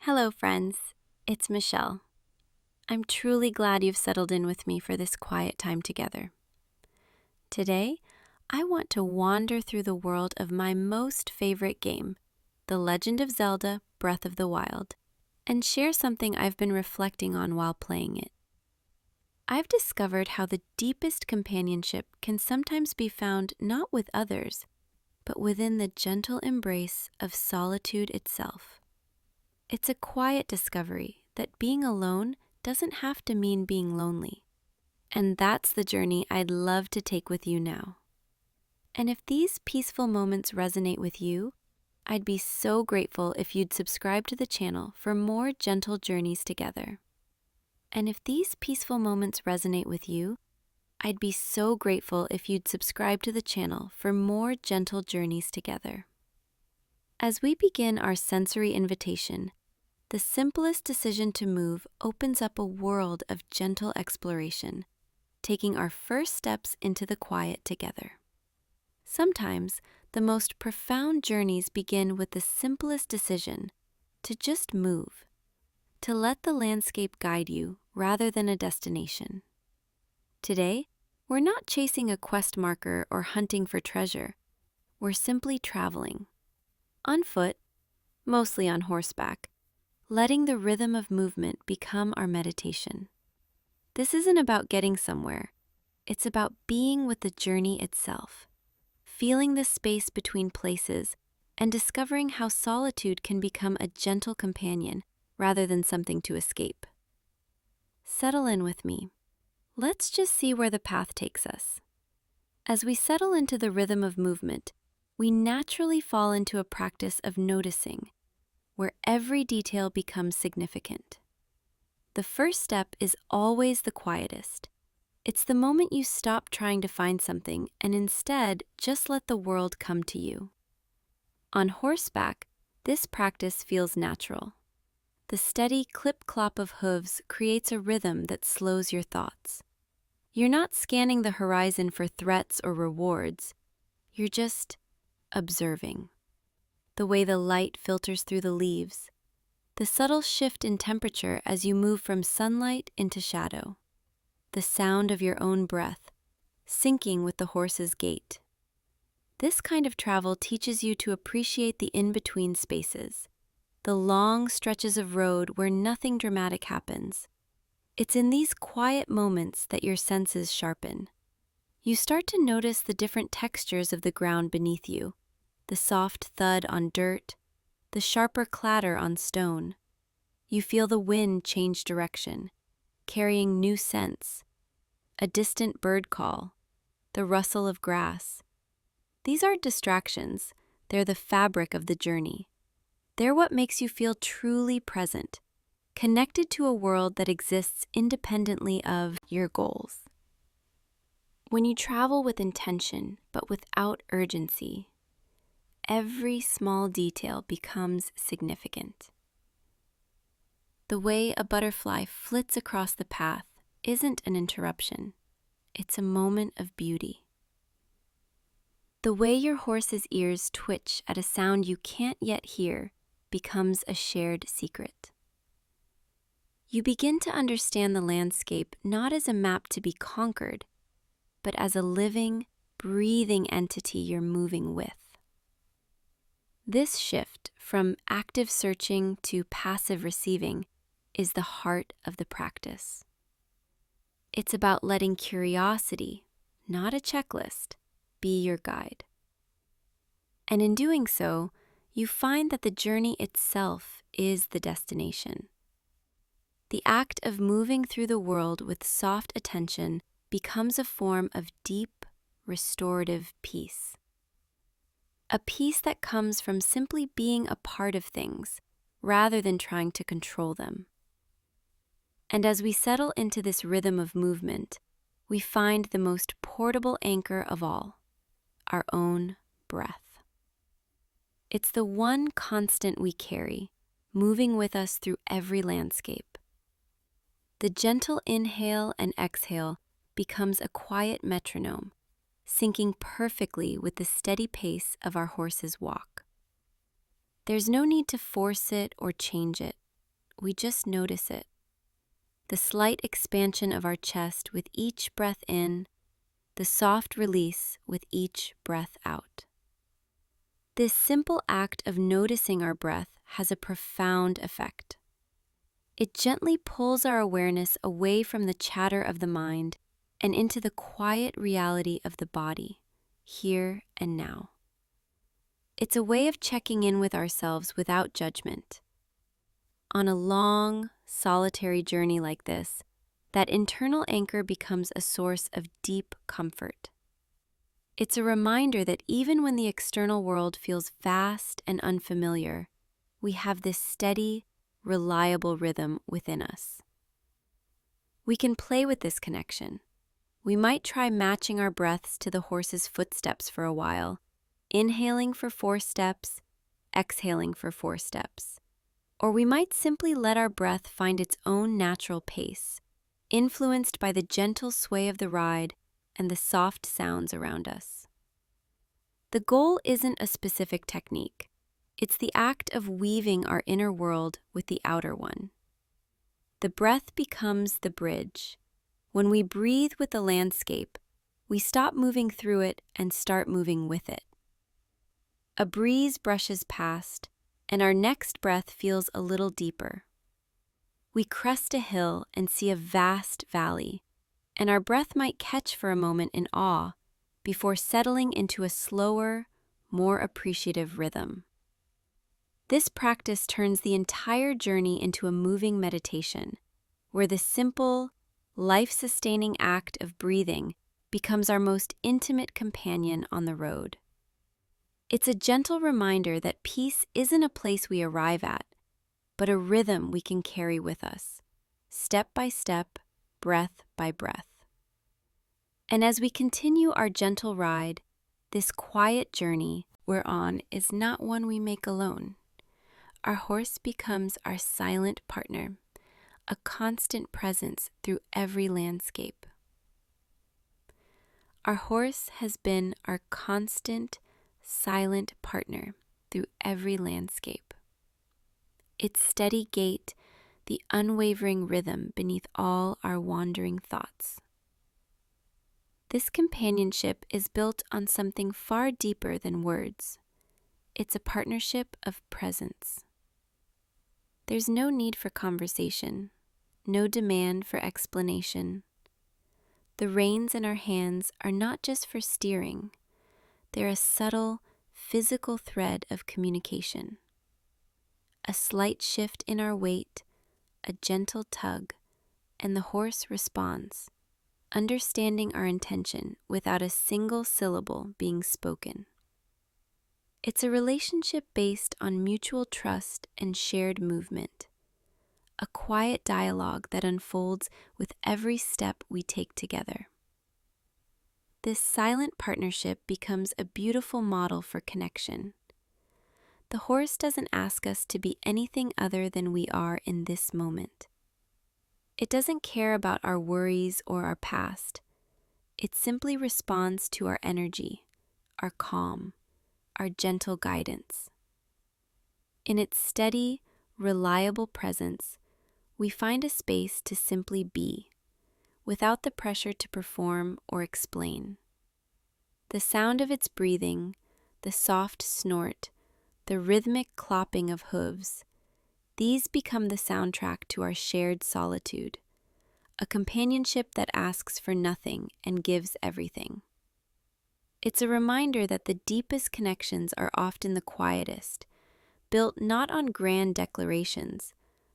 Hello, friends. It's Michelle. I'm truly glad you've settled in with me for this quiet time together. Today, I want to wander through the world of my most favorite game, The Legend of Zelda: Breath of the Wild, and share something I've been reflecting on while playing it. I've discovered how the deepest companionship can sometimes be found not with others, but within the gentle embrace of solitude itself. It's a quiet discovery that being alone doesn't have to mean being lonely. And that's the journey I'd love to take with you now. And if these peaceful moments resonate with you, I'd be so grateful if you'd subscribe to the channel for more gentle journeys together. And if these peaceful moments resonate with you, I'd be so grateful if you'd subscribe to the channel for more gentle journeys together. As we begin our sensory invitation, the simplest decision to move opens up a world of gentle exploration, taking our first steps into the quiet together. Sometimes, the most profound journeys begin with the simplest decision to just move, to let the landscape guide you rather than a destination. Today, we're not chasing a quest marker or hunting for treasure. We're simply traveling. On foot, mostly on horseback, letting the rhythm of movement become our meditation. This isn't about getting somewhere. It's about being with the journey itself, feeling the space between places, and discovering how solitude can become a gentle companion rather than something to escape. Settle in with me. Let's just see where the path takes us. As we settle into the rhythm of movement, we naturally fall into a practice of noticing, where every detail becomes significant. The first step is always the quietest. It's the moment you stop trying to find something and instead just let the world come to you. On horseback, this practice feels natural. The steady clip-clop of hooves creates a rhythm that slows your thoughts. You're not scanning the horizon for threats or rewards. You're just observing. The way the light filters through the leaves, the subtle shift in temperature as you move from sunlight into shadow, the sound of your own breath, syncing with the horse's gait. This kind of travel teaches you to appreciate the in-between spaces, the long stretches of road where nothing dramatic happens. It's in these quiet moments that your senses sharpen. You start to notice the different textures of the ground beneath you, the soft thud on dirt, the sharper clatter on stone. You feel the wind change direction, carrying new scents, a distant bird call, the rustle of grass. These aren't distractions, they're the fabric of the journey. They're what makes you feel truly present, connected to a world that exists independently of your goals. When you travel with intention, but without urgency, every small detail becomes significant. The way a butterfly flits across the path isn't an interruption. It's a moment of beauty. The way your horse's ears twitch at a sound you can't yet hear becomes a shared secret. You begin to understand the landscape not as a map to be conquered, but as a living, breathing entity you're moving with. This shift from active searching to passive receiving is the heart of the practice. It's about letting curiosity, not a checklist, be your guide. And in doing so, you find that the journey itself is the destination. The act of moving through the world with soft attention becomes a form of deep, restorative peace. A peace that comes from simply being a part of things, rather than trying to control them. And as we settle into this rhythm of movement, we find the most portable anchor of all, our own breath. It's the one constant we carry, moving with us through every landscape. The gentle inhale and exhale becomes a quiet metronome, syncing perfectly with the steady pace of our horse's walk. There's no need to force it or change it. we just notice it. The slight expansion of our chest with each breath in, the soft release with each breath out. This simple act of noticing our breath has a profound effect. It gently pulls our awareness away from the chatter of the mind and into the quiet reality of the body, here and now. It's a way of checking in with ourselves without judgment. On a long, solitary journey like this, that internal anchor becomes a source of deep comfort. It's a reminder that even when the external world feels vast and unfamiliar, we have this steady, reliable rhythm within us. We can play with this connection. We might try matching our breaths to the horse's footsteps for a while, inhaling for 4 steps, exhaling for 4 steps. Or we might simply let our breath find its own natural pace, influenced by the gentle sway of the ride and the soft sounds around us. The goal isn't a specific technique. It's the act of weaving our inner world with the outer one. The breath becomes the bridge. When we breathe with the landscape, we stop moving through it and start moving with it. A breeze brushes past, and our next breath feels a little deeper. We crest a hill and see a vast valley, and our breath might catch for a moment in awe before settling into a slower, more appreciative rhythm. This practice turns the entire journey into a moving meditation, where the simple, life-sustaining act of breathing becomes our most intimate companion on the road. It's a gentle reminder that peace isn't a place we arrive at, but a rhythm we can carry with us, step by step, breath by breath. And as we continue our gentle ride, this quiet journey we're on is not one we make alone. Our horse becomes our silent partner, a constant presence through every landscape. Our horse has been our constant, silent partner through every landscape. Its steady gait, the unwavering rhythm beneath all our wandering thoughts. This companionship is built on something far deeper than words. It's a partnership of presence. There's no need for conversation, no demand for explanation. The reins in our hands are not just for steering. They're a subtle, physical thread of communication. A slight shift in our weight, a gentle tug, and the horse responds, understanding our intention without a single syllable being spoken. It's a relationship based on mutual trust and shared movement, a quiet dialogue that unfolds with every step we take together. This silent partnership becomes a beautiful model for connection. The horse doesn't ask us to be anything other than we are in this moment. It doesn't care about our worries or our past. It simply responds to our energy, our calm, our gentle guidance. In its steady, reliable presence, we find a space to simply be, without the pressure to perform or explain. The sound of its breathing, the soft snort, the rhythmic clopping of hooves, these become the soundtrack to our shared solitude, a companionship that asks for nothing and gives everything. It's a reminder that the deepest connections are often the quietest, built not on grand declarations,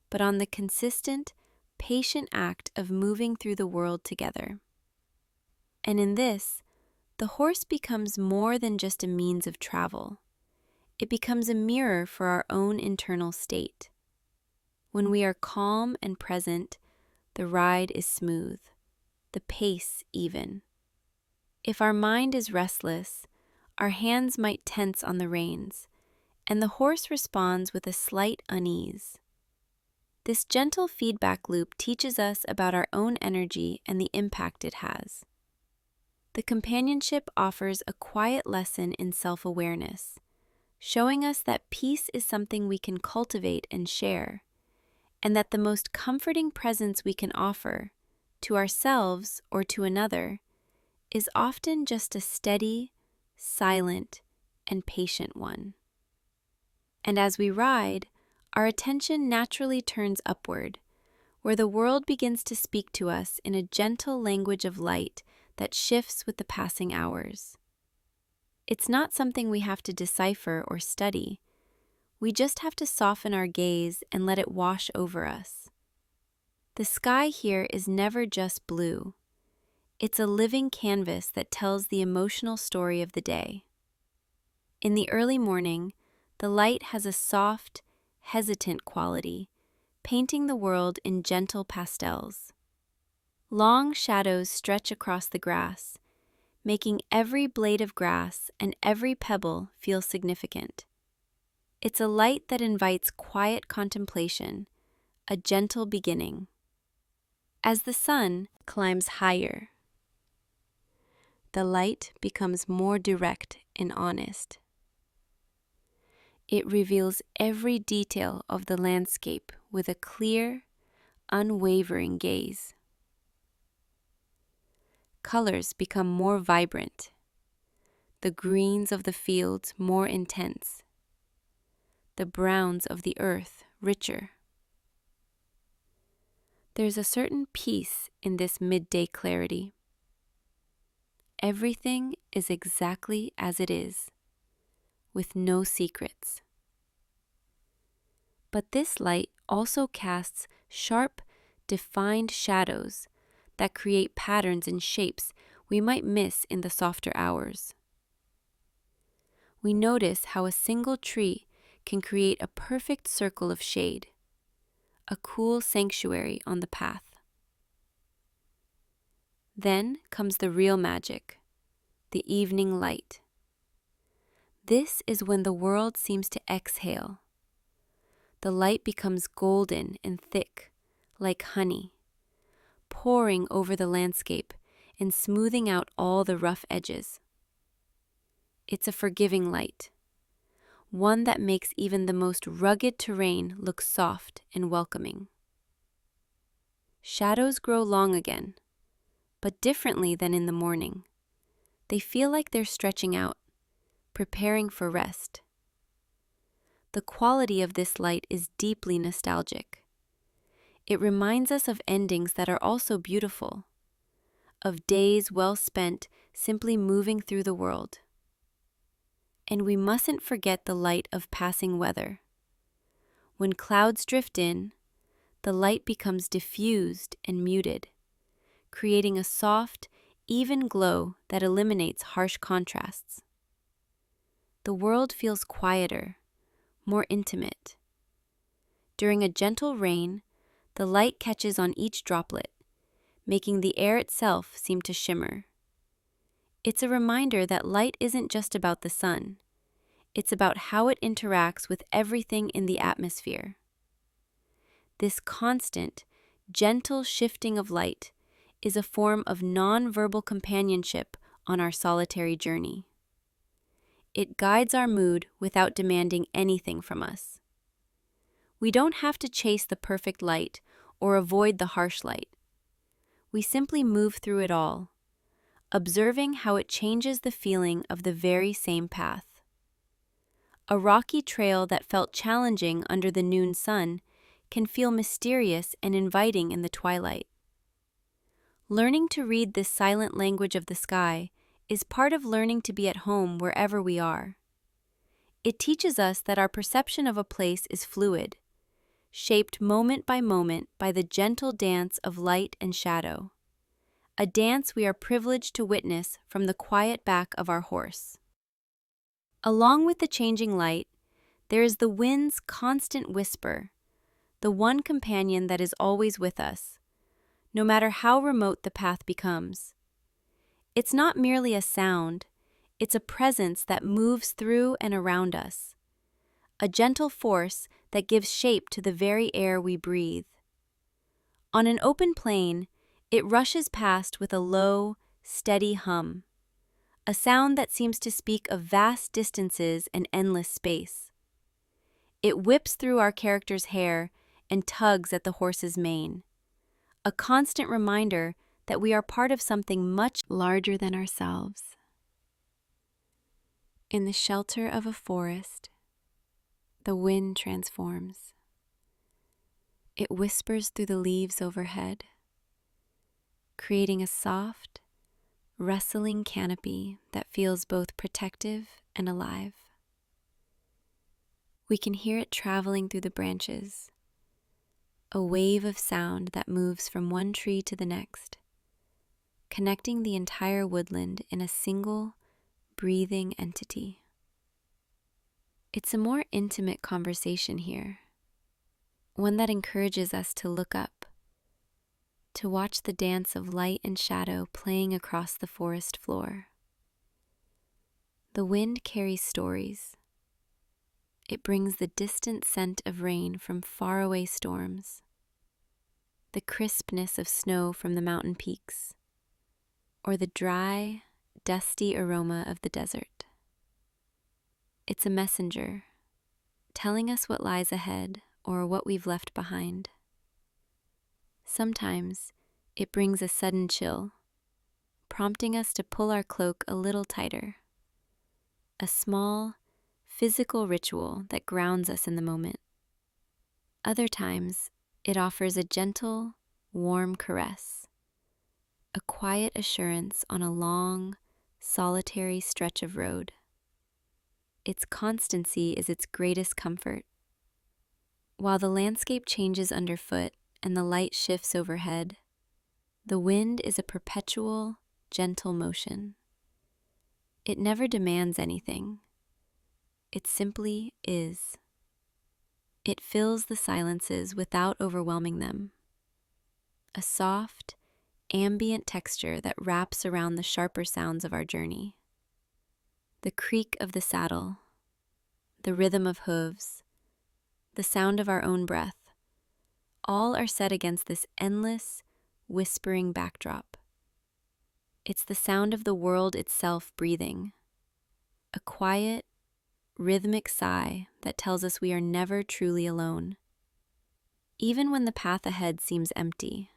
but on the consistent, patient act of moving through the world together. And in this, the horse becomes more than just a means of travel. It becomes a mirror for our own internal state. When we are calm and present, the ride is smooth, the pace even. If our mind is restless, our hands might tense on the reins, and the horse responds with a slight unease. This gentle feedback loop teaches us about our own energy and the impact it has. The companionship offers a quiet lesson in self-awareness, showing us that peace is something we can cultivate and share, and that the most comforting presence we can offer, to ourselves or to another, is often just a steady, silent, and patient one. And as we ride, our attention naturally turns upward, where the world begins to speak to us in a gentle language of light that shifts with the passing hours. It's not something we have to decipher or study. We just have to soften our gaze and let it wash over us. The sky here is never just blue. It's a living canvas that tells the emotional story of the day. In the early morning, the light has a soft, hesitant quality, painting the world in gentle pastels. Long shadows stretch across the grass, making every blade of grass and every pebble feel significant. It's a light that invites quiet contemplation, a gentle beginning. As the sun climbs higher, the light becomes more direct and honest. It reveals every detail of the landscape with a clear, unwavering gaze. Colors become more vibrant, the greens of the fields more intense, the browns of the earth richer. There's a certain peace in this midday clarity. Everything is exactly as it is, with no secrets. But this light also casts sharp, defined shadows that create patterns and shapes we might miss in the softer hours. We notice how a single tree can create a perfect circle of shade, a cool sanctuary on the path. Then comes the real magic, the evening light. This is when the world seems to exhale. The light becomes golden and thick, like honey, pouring over the landscape and smoothing out all the rough edges. It's a forgiving light, one that makes even the most rugged terrain look soft and welcoming. Shadows grow long again, but differently than in the morning. They feel like they're stretching out, preparing for rest. The quality of this light is deeply nostalgic. It reminds us of endings that are also beautiful, of days well spent simply moving through the world. And we mustn't forget the light of passing weather. When clouds drift in, the light becomes diffused and muted, creating a soft, even glow that eliminates harsh contrasts. The world feels quieter, more intimate. During a gentle rain, the light catches on each droplet, making the air itself seem to shimmer. It's a reminder that light isn't just about the sun. It's about how it interacts with everything in the atmosphere. This constant, gentle shifting of light is a form of non-verbal companionship on our solitary journey. It guides our mood without demanding anything from us. We don't have to chase the perfect light or avoid the harsh light. We simply move through it all, observing how it changes the feeling of the very same path. A rocky trail that felt challenging under the noon sun can feel mysterious and inviting in the twilight. Learning to read this silent language of the sky is part of learning to be at home wherever we are. It teaches us that our perception of a place is fluid, shaped moment by the gentle dance of light and shadow, a dance we are privileged to witness from the quiet back of our horse. Along with the changing light, there is the wind's constant whisper, the one companion that is always with us, no matter how remote the path becomes. It's not merely a sound, it's a presence that moves through and around us, a gentle force that gives shape to the very air we breathe. On an open plain, it rushes past with a low, steady hum, a sound that seems to speak of vast distances and endless space. It whips through our character's hair and tugs at the horse's mane, a constant reminder that we are part of something much larger than ourselves. In the shelter of a forest, the wind transforms. It whispers through the leaves overhead, creating a soft, rustling canopy that feels both protective and alive. We can hear it traveling through the branches, a wave of sound that moves from one tree to the next, connecting the entire woodland in a single, breathing entity. It's a more intimate conversation here, one that encourages us to look up, to watch the dance of light and shadow playing across the forest floor. The wind carries stories. It brings the distant scent of rain from faraway storms, the crispness of snow from the mountain peaks, or the dry, dusty aroma of the desert. It's a messenger, telling us what lies ahead or what we've left behind. Sometimes it brings a sudden chill, prompting us to pull our cloak a little tighter. A small, physical ritual that grounds us in the moment. Other times, it offers a gentle, warm caress, a quiet assurance on a long, solitary stretch of road. Its constancy is its greatest comfort. While the landscape changes underfoot and the light shifts overhead, the wind is a perpetual, gentle motion. It never demands anything. It simply is. It fills the silences without overwhelming them. A soft, ambient texture that wraps around the sharper sounds of our journey. The creak of the saddle, the rhythm of hooves, the sound of our own breath, all are set against this endless, whispering backdrop. It's the sound of the world itself breathing, a quiet, rhythmic sigh that tells us we are never truly alone. Even when the path ahead seems empty,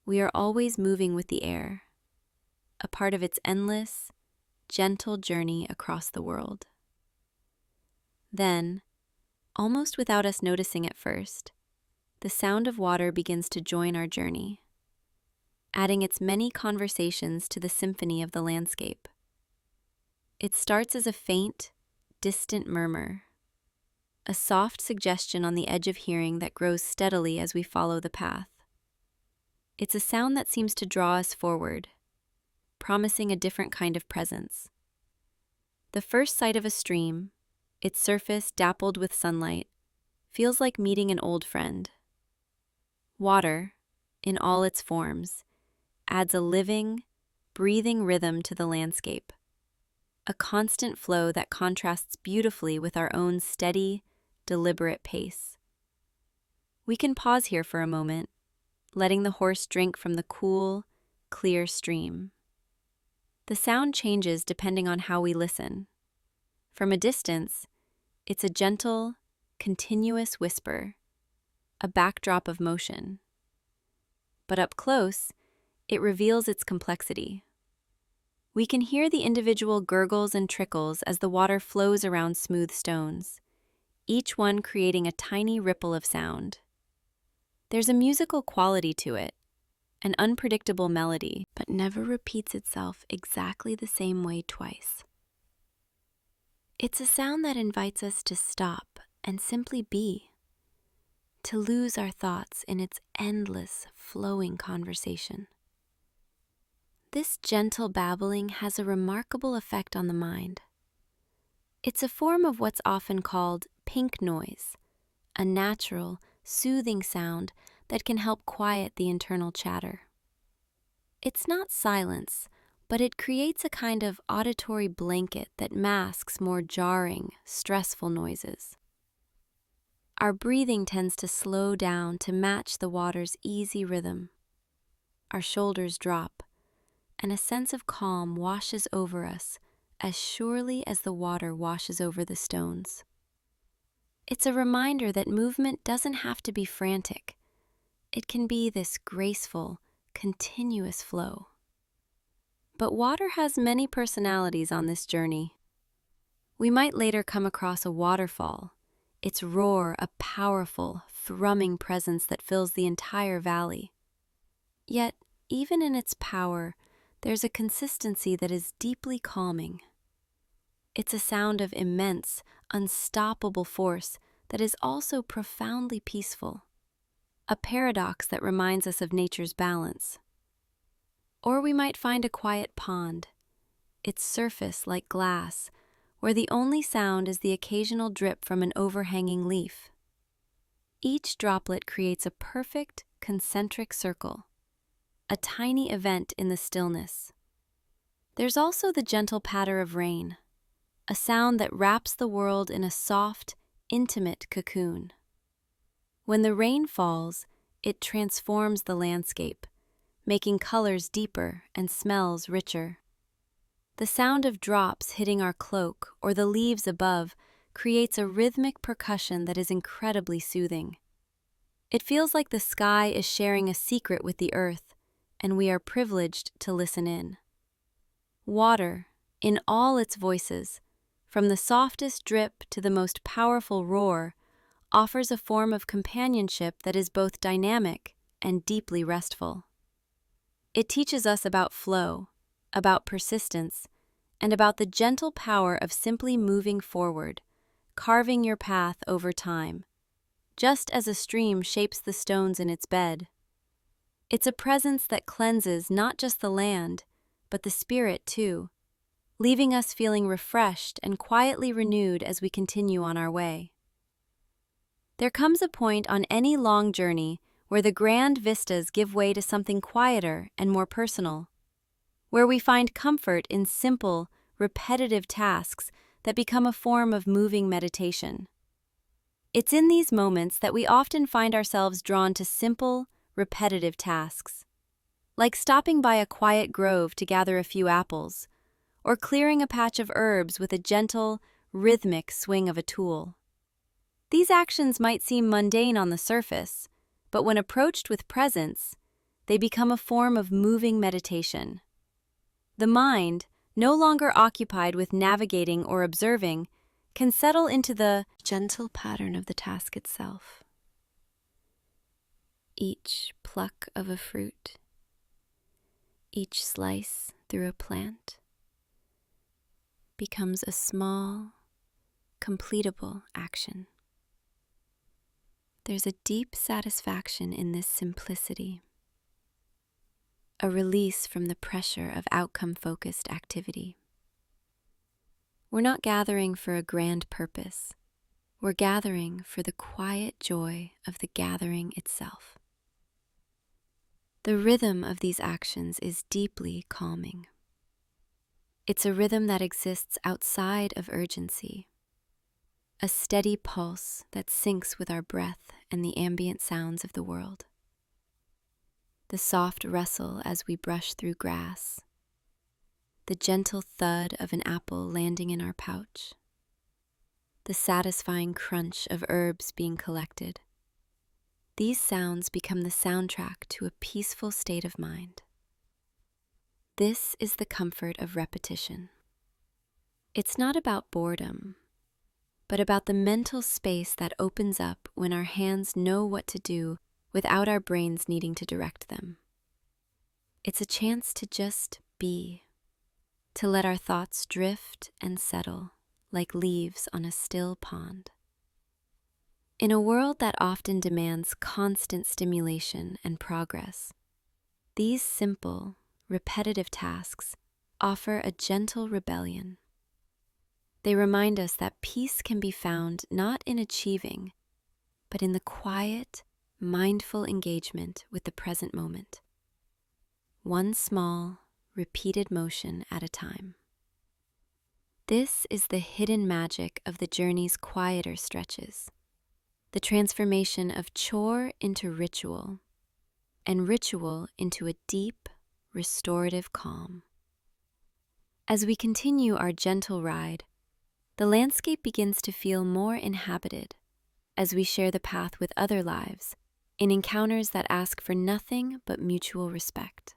we are always moving with the air, a part of its endless, gentle journey across the world. Then, almost without us noticing at first, the sound of water begins to join our journey, adding its many conversations to the symphony of the landscape. It starts as a faint, distant murmur, a soft suggestion on the edge of hearing that grows steadily as we follow the path. It's a sound that seems to draw us forward, promising a different kind of presence. The first sight of a stream, its surface dappled with sunlight, feels like meeting an old friend. Water, in all its forms, adds a living, breathing rhythm to the landscape, a constant flow that contrasts beautifully with our own steady, deliberate pace. We can pause here for a moment, letting the horse drink from the cool, clear stream. The sound changes depending on how we listen. From a distance, it's a gentle, continuous whisper, a backdrop of motion. But up close, it reveals its complexity. We can hear the individual gurgles and trickles as the water flows around smooth stones, each one creating a tiny ripple of sound. There's a musical quality to it, an unpredictable melody, but never repeats itself exactly the same way twice. It's a sound that invites us to stop and simply be, to lose our thoughts in its endless, flowing conversation. This gentle babbling has a remarkable effect on the mind. It's a form of what's often called pink noise, a natural, soothing sound that can help quiet the internal chatter. It's not silence, but it creates a kind of auditory blanket that masks more jarring, stressful noises. Our breathing tends to slow down to match the water's easy rhythm. Our shoulders drop, and a sense of calm washes over us as surely as the water washes over the stones. It's a reminder that movement doesn't have to be frantic. It can be this graceful, continuous flow. But water has many personalities on this journey. We might later come across a waterfall, its roar a powerful, thrumming presence that fills the entire valley. Yet, even in its power, there's a consistency that is deeply calming. It's a sound of immense, unstoppable force that is also profoundly peaceful, a paradox that reminds us of nature's balance. Or we might find a quiet pond, its surface like glass, where the only sound is the occasional drip from an overhanging leaf. Each droplet creates a perfect, concentric circle, a tiny event in the stillness. There's also the gentle patter of rain, a sound that wraps the world in a soft, intimate cocoon. When the rain falls, it transforms the landscape, making colors deeper and smells richer. The sound of drops hitting our cloak or the leaves above creates a rhythmic percussion that is incredibly soothing. It feels like the sky is sharing a secret with the earth, and we are privileged to listen in. Water, in all its voices, from the softest drip to the most powerful roar, offers a form of companionship that is both dynamic and deeply restful. It teaches us about flow, about persistence, and about the gentle power of simply moving forward, carving your path over time, just as a stream shapes the stones in its bed. It's a presence that cleanses not just the land, but the spirit too, leaving us feeling refreshed and quietly renewed as we continue on our way. There comes a point on any long journey where the grand vistas give way to something quieter and more personal, where we find comfort in simple, repetitive tasks that become a form of moving meditation. It's in these moments that we often find ourselves drawn to simple, repetitive tasks, like stopping by a quiet grove to gather a few apples, or clearing a patch of herbs with a gentle, rhythmic swing of a tool. These actions might seem mundane on the surface, but when approached with presence, they become a form of moving meditation. The mind, no longer occupied with navigating or observing, can settle into the gentle pattern of the task itself. Each pluck of a fruit, each slice through a plant, becomes a small, completable action. There's a deep satisfaction in this simplicity, a release from the pressure of outcome-focused activity. We're not gathering for a grand purpose. We're gathering for the quiet joy of the gathering itself. The rhythm of these actions is deeply calming. It's a rhythm that exists outside of urgency, a steady pulse that syncs with our breath and the ambient sounds of the world. The soft rustle as we brush through grass, the gentle thud of an apple landing in our pouch, the satisfying crunch of herbs being collected. These sounds become the soundtrack to a peaceful state of mind. This is the comfort of repetition. It's not about boredom, but about the mental space that opens up when our hands know what to do without our brains needing to direct them. It's a chance to just be, to let our thoughts drift and settle like leaves on a still pond. In a world that often demands constant stimulation and progress, these simple, repetitive tasks offer a gentle rebellion. They remind us that peace can be found not in achieving, but in the quiet, mindful engagement with the present moment. One small, repeated motion at a time. This is the hidden magic of the journey's quieter stretches, the transformation of chore into ritual, and ritual into a deep, restorative calm. As we continue our gentle ride, the landscape begins to feel more inhabited, as we share the path with other lives, in encounters that ask for nothing but mutual respect.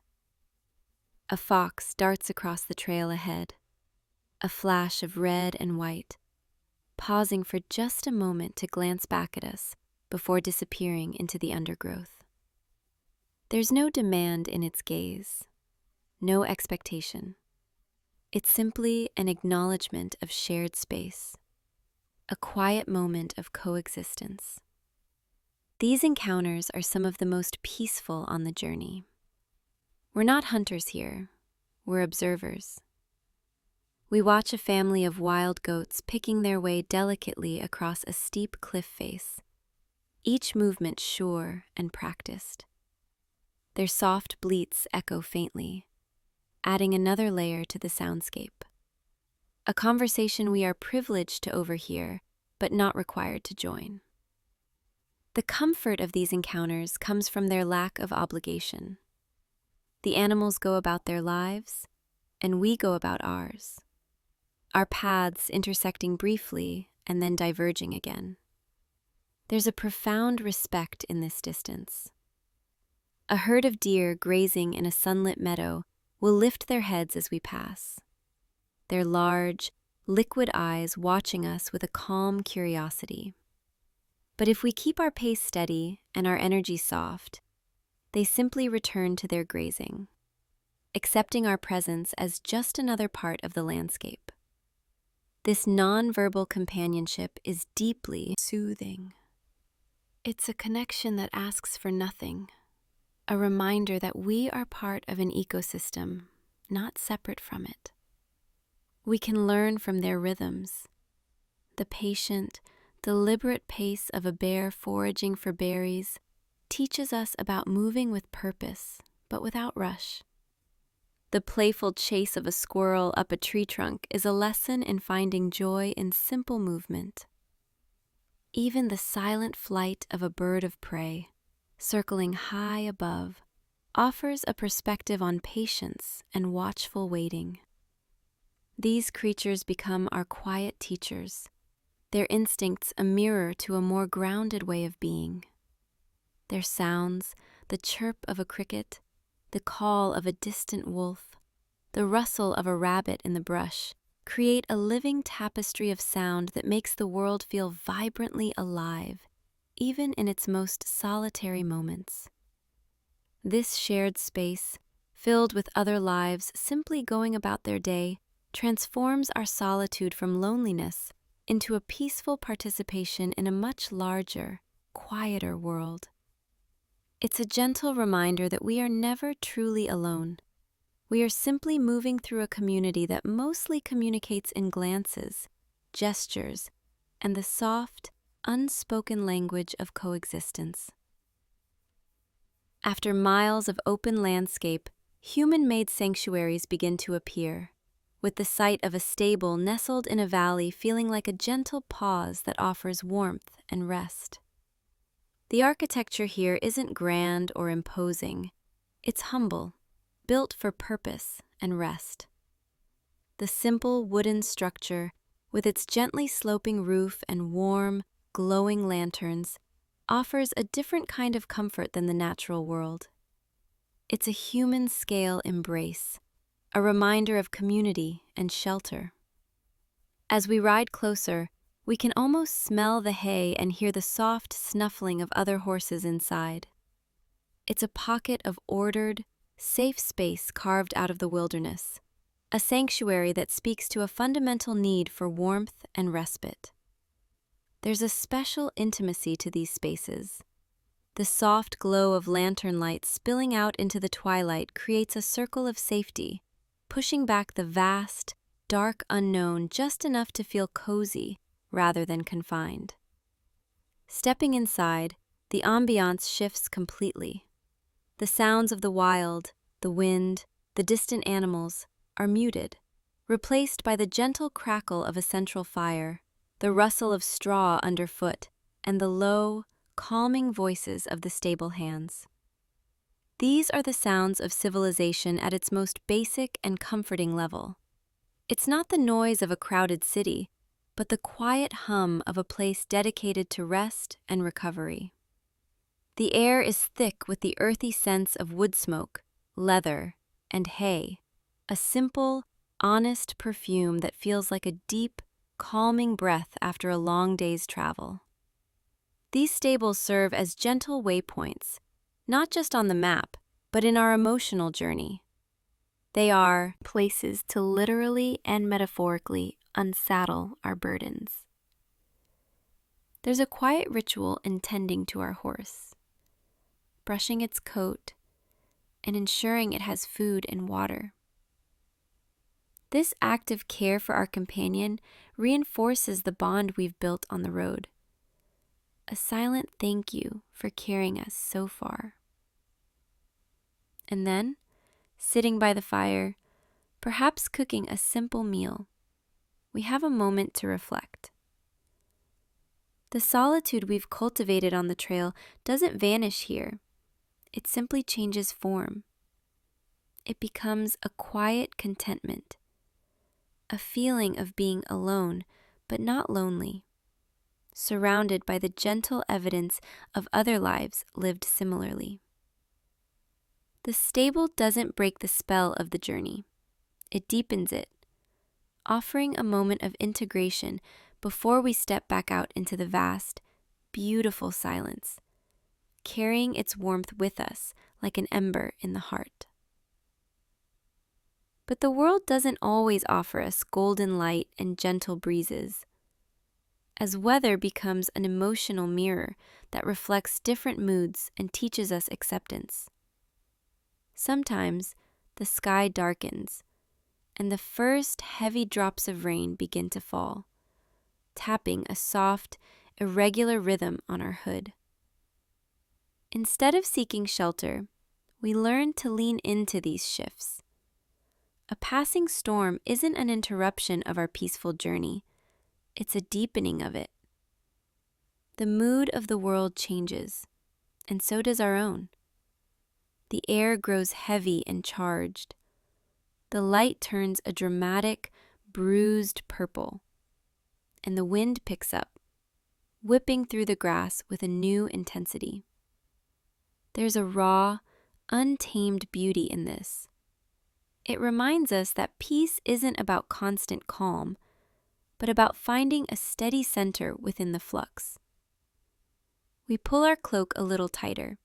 A fox darts across the trail ahead, a flash of red and white, pausing for just a moment to glance back at us before disappearing into the undergrowth. There's no demand in its gaze, no expectation. It's simply an acknowledgement of shared space, a quiet moment of coexistence. These encounters are some of the most peaceful on the journey. We're not hunters here, we're observers. We watch a family of wild goats picking their way delicately across a steep cliff face, each movement sure and practiced. Their soft bleats echo faintly, adding another layer to the soundscape. A conversation we are privileged to overhear, but not required to join. The comfort of these encounters comes from their lack of obligation. The animals go about their lives, and we go about ours, our paths intersecting briefly and then diverging again. There's a profound respect in this distance. A herd of deer grazing in a sunlit meadow will lift their heads as we pass, their large, liquid eyes watching us with a calm curiosity. But if we keep our pace steady and our energy soft, they simply return to their grazing, accepting our presence as just another part of the landscape. This non-verbal companionship is deeply soothing. It's a connection that asks for nothing, a reminder that we are part of an ecosystem, not separate from it. We can learn from their rhythms. The patient, deliberate pace of a bear foraging for berries teaches us about moving with purpose, but without rush. The playful chase of a squirrel up a tree trunk is a lesson in finding joy in simple movement. Even the silent flight of a bird of prey, circling high above, offers a perspective on patience and watchful waiting. These creatures become our quiet teachers, their instincts a mirror to a more grounded way of being. Their sounds, the chirp of a cricket, the call of a distant wolf, the rustle of a rabbit in the brush, create a living tapestry of sound that makes the world feel vibrantly alive, even in its most solitary moments. This shared space, filled with other lives simply going about their day, transforms our solitude from loneliness into a peaceful participation in a much larger, quieter world. It's a gentle reminder that we are never truly alone. We are simply moving through a community that mostly communicates in glances, gestures, and the soft, unspoken language of coexistence. After miles of open landscape, human-made sanctuaries begin to appear, with the sight of a stable nestled in a valley feeling like a gentle pause that offers warmth and rest. The architecture here isn't grand or imposing. It's humble, built for purpose and rest. The simple wooden structure, with its gently sloping roof and warm, glowing lanterns, offers a different kind of comfort than the natural world. It's a human-scale embrace, a reminder of community and shelter. As we ride closer, we can almost smell the hay and hear the soft snuffling of other horses inside. It's a pocket of ordered, safe space carved out of the wilderness, a sanctuary that speaks to a fundamental need for warmth and respite. There's a special intimacy to these spaces. The soft glow of lantern lights spilling out into the twilight creates a circle of safety, pushing back the vast, dark unknown just enough to feel cozy rather than confined. Stepping inside, the ambiance shifts completely. The sounds of the wild, the wind, the distant animals are muted, replaced by the gentle crackle of a central fire, the rustle of straw underfoot, and the low, calming voices of the stable hands. These are the sounds of civilization at its most basic and comforting level. It's not the noise of a crowded city, but the quiet hum of a place dedicated to rest and recovery. The air is thick with the earthy scents of wood smoke, leather, and hay, a simple, honest perfume that feels like a deep, calming breath after a long day's travel. These stables serve as gentle waypoints, not just on the map, but in our emotional journey. They are places to literally and metaphorically unsaddle our burdens. There's a quiet ritual in tending to our horse, brushing its coat and ensuring it has food and water. This act of care for our companion reinforces the bond we've built on the road. A silent thank you for carrying us so far. And then, sitting by the fire, perhaps cooking a simple meal, we have a moment to reflect. The solitude we've cultivated on the trail doesn't vanish here. It simply changes form. It becomes a quiet contentment, a feeling of being alone but not lonely, surrounded by the gentle evidence of other lives lived similarly. The stable doesn't break the spell of the journey. It deepens it, offering a moment of integration before we step back out into the vast, beautiful silence, carrying its warmth with us like an ember in the heart. But the world doesn't always offer us golden light and gentle breezes. As weather becomes an emotional mirror that reflects different moods and teaches us acceptance. Sometimes the sky darkens, and the first heavy drops of rain begin to fall, tapping a soft, irregular rhythm on our hood. Instead of seeking shelter, we learn to lean into these shifts. A passing storm isn't an interruption of our peaceful journey, it's a deepening of it. The mood of the world changes, and so does our own. The air grows heavy and charged. The light turns a dramatic, bruised purple, and the wind picks up, whipping through the grass with a new intensity. There's a raw, untamed beauty in this. It reminds us that peace isn't about constant calm, but about finding a steady center within the flux. We pull our cloak a little tighter,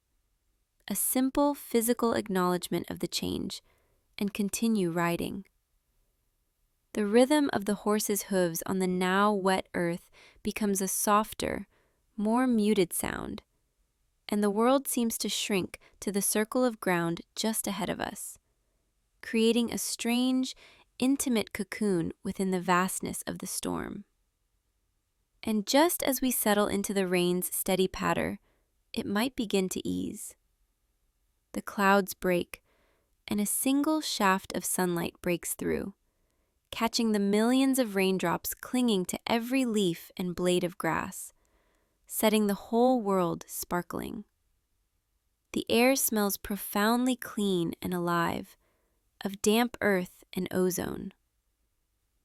a simple physical acknowledgement of the change, and continue riding. The rhythm of the horse's hooves on the now wet earth becomes a softer, more muted sound, and the world seems to shrink to the circle of ground just ahead of us, creating a strange, intimate cocoon within the vastness of the storm. And just as we settle into the rain's steady patter, it might begin to ease. The clouds break, and a single shaft of sunlight breaks through, catching the millions of raindrops clinging to every leaf and blade of grass, setting the whole world sparkling. The air smells profoundly clean and alive, of damp earth and ozone.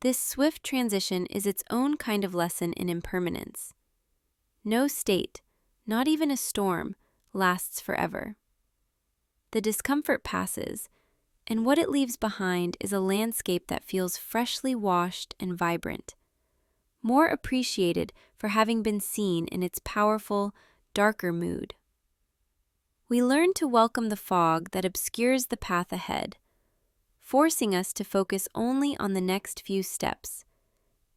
This swift transition is its own kind of lesson in impermanence. No state, not even a storm, lasts forever. The discomfort passes, and what it leaves behind is a landscape that feels freshly washed and vibrant, more appreciated for having been seen in its powerful, darker mood. We learn to welcome the fog that obscures the path ahead, forcing us to focus only on the next few steps,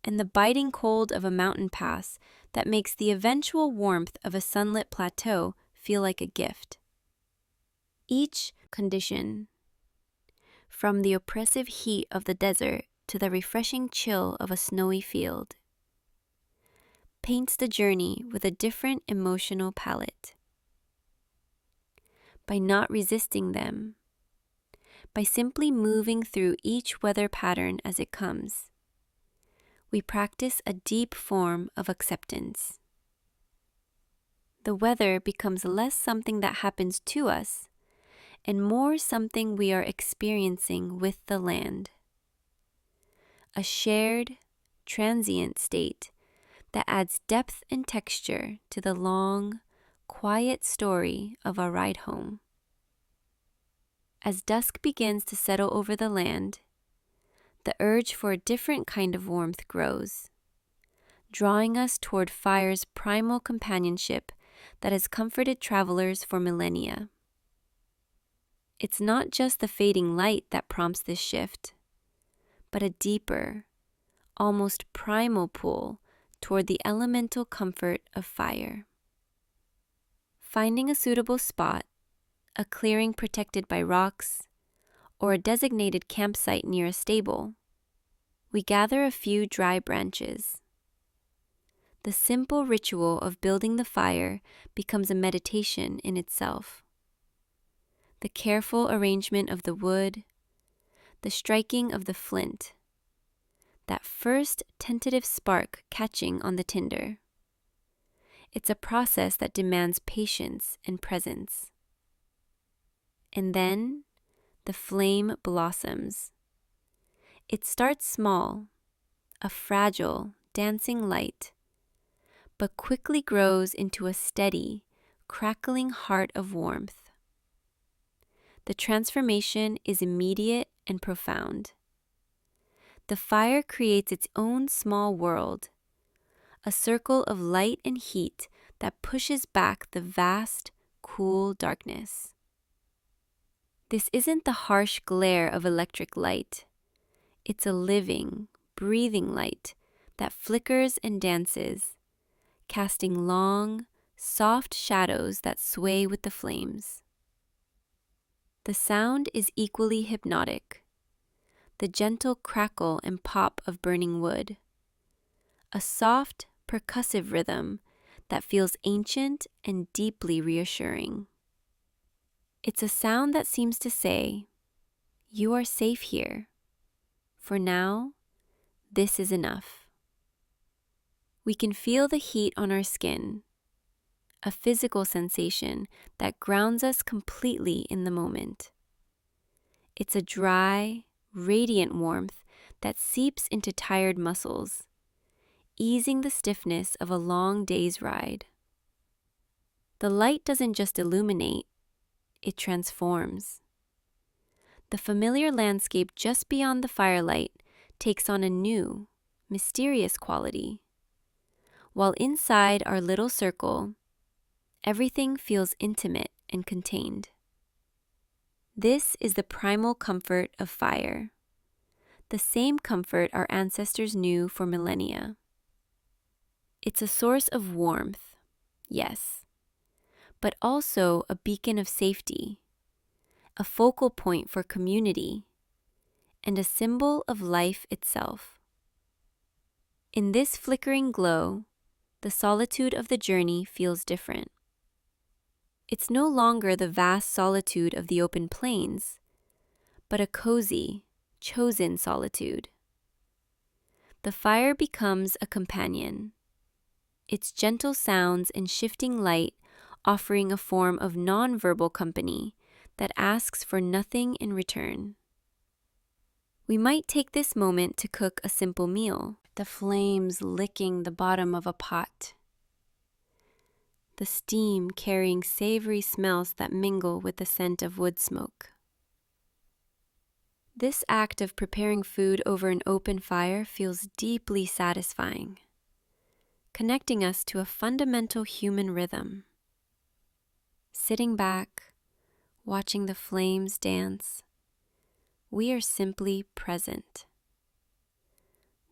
and the biting cold of a mountain pass that makes the eventual warmth of a sunlit plateau feel like a gift. Each condition, from the oppressive heat of the desert to the refreshing chill of a snowy field, paints the journey with a different emotional palette. By not resisting them, by simply moving through each weather pattern as it comes, we practice a deep form of acceptance. The weather becomes less something that happens to us and more something we are experiencing with the land. A shared, transient state that adds depth and texture to the long, quiet story of our ride home. As dusk begins to settle over the land, the urge for a different kind of warmth grows, drawing us toward fire's primal companionship that has comforted travelers for millennia. It's not just the fading light that prompts this shift, but a deeper, almost primal pull toward the elemental comfort of fire. Finding a suitable spot, a clearing protected by rocks, or a designated campsite near a stable, we gather a few dry branches. The simple ritual of building the fire becomes a meditation in itself. The careful arrangement of the wood, the striking of the flint, that first tentative spark catching on the tinder. It's a process that demands patience and presence. And then the flame blossoms. It starts small, a fragile, dancing light, but quickly grows into a steady, crackling heart of warmth. The transformation is immediate and profound. The fire creates its own small world, a circle of light and heat that pushes back the vast, cool darkness. This isn't the harsh glare of electric light. It's a living, breathing light that flickers and dances, casting long, soft shadows that sway with the flames. The sound is equally hypnotic, the gentle crackle and pop of burning wood, a soft, percussive rhythm that feels ancient and deeply reassuring. It's a sound that seems to say, "You are safe here. For now, this is enough." We can feel the heat on our skin, a physical sensation that grounds us completely in the moment. It's a dry, radiant warmth that seeps into tired muscles, easing the stiffness of a long day's ride. The light doesn't just illuminate, it transforms. The familiar landscape just beyond the firelight takes on a new, mysterious quality. While inside our little circle, everything feels intimate and contained. This is the primal comfort of fire, the same comfort our ancestors knew for millennia. It's a source of warmth, yes, but also a beacon of safety, a focal point for community, and a symbol of life itself. In this flickering glow, the solitude of the journey feels different. It's no longer the vast solitude of the open plains, but a cozy, chosen solitude. The fire becomes a companion, its gentle sounds and shifting light offering a form of non-verbal company that asks for nothing in return. We might take this moment to cook a simple meal, the flames licking the bottom of a pot, the steam carrying savory smells that mingle with the scent of wood smoke. This act of preparing food over an open fire feels deeply satisfying, connecting us to a fundamental human rhythm. Sitting back, watching the flames dance, we are simply present.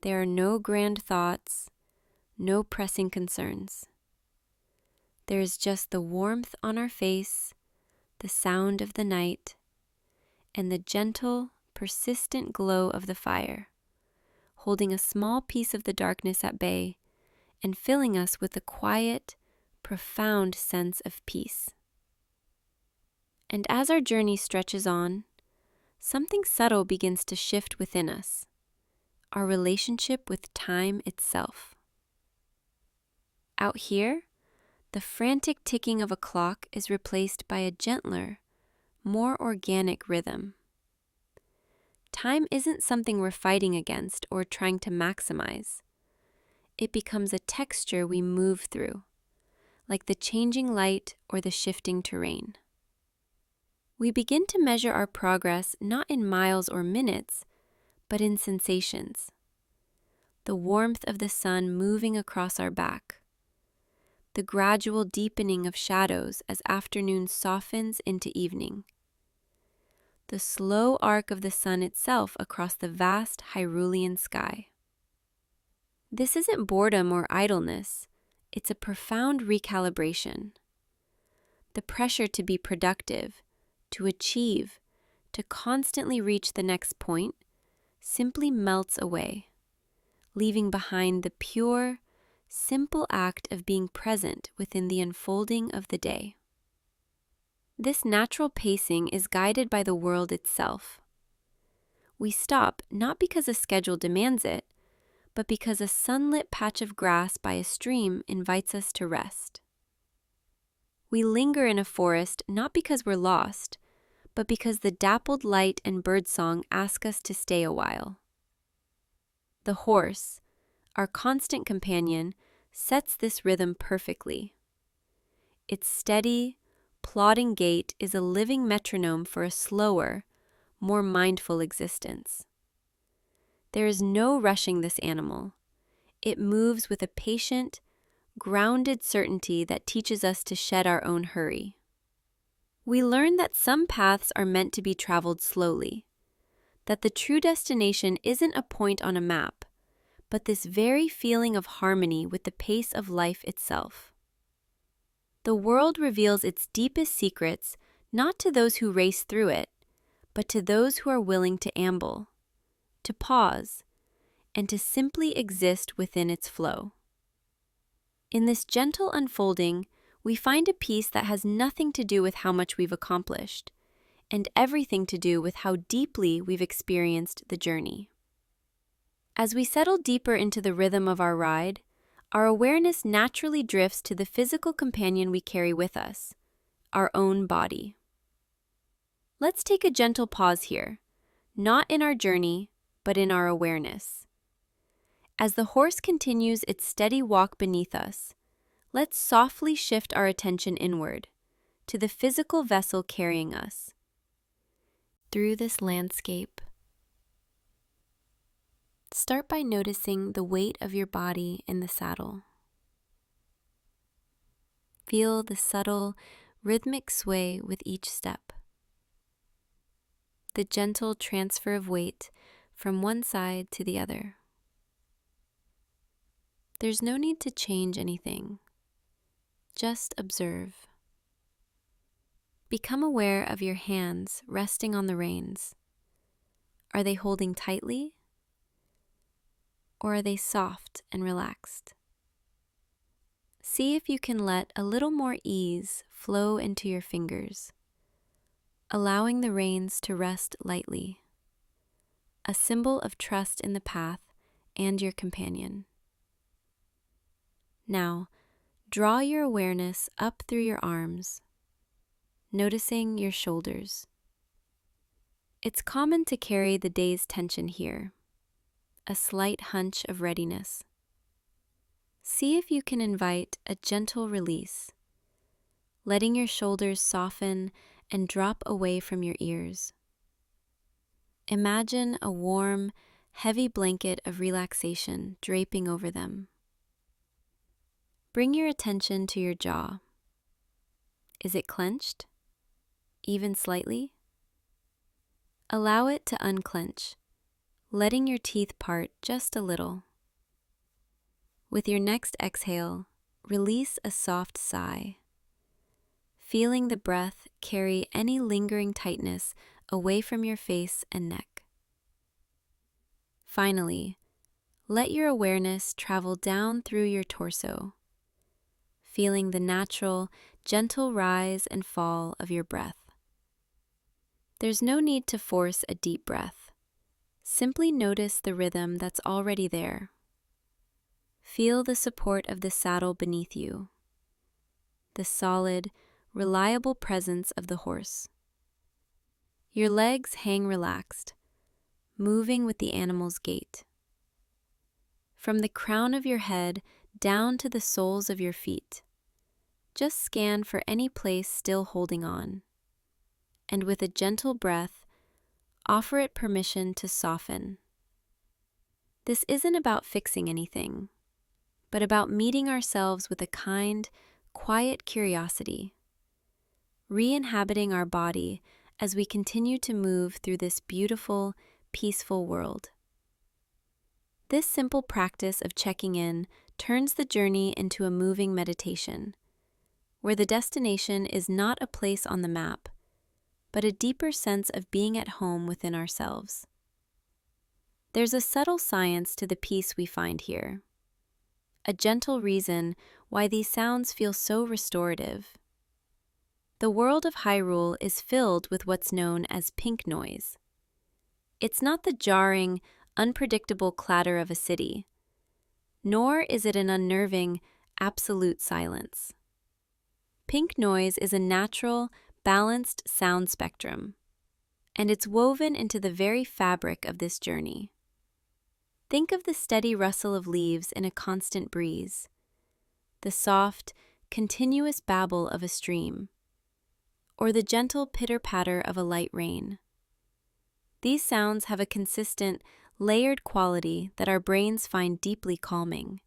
There are no grand thoughts, no pressing concerns. There is just the warmth on our face, the sound of the night, and the gentle, persistent glow of the fire, holding a small piece of the darkness at bay and filling us with a quiet, profound sense of peace. And as our journey stretches on, something subtle begins to shift within us, our relationship with time itself. Out here, the frantic ticking of a clock is replaced by a gentler, more organic rhythm. time isn't something we're fighting against or trying to maximize. It becomes a texture we move through, like the changing light or the shifting terrain. We begin to measure our progress not in miles or minutes, but in sensations. The warmth of the sun moving across our back, the gradual deepening of shadows as afternoon softens into evening, the slow arc of the sun itself across the vast Hyrulean sky. This isn't boredom or idleness, it's a profound recalibration. The pressure to be productive, to achieve, to constantly reach the next point simply melts away, leaving behind the pure, simple act of being present within the unfolding of the day. This natural pacing is guided by the world itself. We stop not because a schedule demands it, but because a sunlit patch of grass by a stream invites us to rest. We linger in a forest not because we're lost, but because the dappled light and birdsong ask us to stay a while. The horse, our constant companion, sets this rhythm perfectly. Its steady, plodding gait is a living metronome for a slower, more mindful existence. There is no rushing this animal. It moves with a patient, grounded certainty that teaches us to shed our own hurry. We learn that some paths are meant to be traveled slowly, that the true destination isn't a point on a map, but this very feeling of harmony with the pace of life itself. The world reveals its deepest secrets not to those who race through it, but to those who are willing to amble, to pause, and to simply exist within its flow. In this gentle unfolding, we find a peace that has nothing to do with how much we've accomplished, and everything to do with how deeply we've experienced the journey. As we settle deeper into the rhythm of our ride, our awareness naturally drifts to the physical companion we carry with us, our own body. Let's take a gentle pause here, not in our journey, but in our awareness. As the horse continues its steady walk beneath us, let's softly shift our attention inward, to the physical vessel carrying us. Through this landscape, start by noticing the weight of your body in the saddle. Feel the subtle, rhythmic sway with each step. The gentle transfer of weight from one side to the other. There's no need to change anything. Just observe. Become aware of your hands resting on the reins. Are they holding tightly? Or are they soft and relaxed? See if you can let a little more ease flow into your fingers, allowing the reins to rest lightly, a symbol of trust in the path and your companion. Now, draw your awareness up through your arms, noticing your shoulders. It's common to carry the day's tension here, a slight hunch of readiness. See if you can invite a gentle release, letting your shoulders soften and drop away from your ears. Imagine a warm, heavy blanket of relaxation draping over them. Bring your attention to your jaw. Is it clenched? Even slightly? Allow it to unclench, letting your teeth part just a little. With your next exhale, release a soft sigh, feeling the breath carry any lingering tightness away from your face and neck. Finally, let your awareness travel down through your torso, feeling the natural, gentle rise and fall of your breath. There's no need to force a deep breath. Simply notice the rhythm that's already there. Feel the support of the saddle beneath you, the solid, reliable presence of the horse. Your legs hang relaxed, moving with the animal's gait. From the crown of your head down to the soles of your feet, just scan for any place still holding on, and with a gentle breath, offer it permission to soften. This isn't about fixing anything, but about meeting ourselves with a kind, quiet curiosity, re-inhabiting our body as we continue to move through this beautiful, peaceful world. This simple practice of checking in turns the journey into a moving meditation, where the destination is not a place on the map, but a deeper sense of being at home within ourselves. There's a subtle science to the peace we find here, a gentle reason why these sounds feel so restorative. The world of Hyrule is filled with what's known as pink noise. It's not the jarring, unpredictable clatter of a city, nor is it an unnerving, absolute silence. Pink noise is a natural, balanced sound spectrum, and it's woven into the very fabric of this journey. Think of the steady rustle of leaves in a constant breeze, the soft, continuous babble of a stream, or the gentle pitter-patter of a light rain. These sounds have a consistent, layered quality that our brains find deeply calming.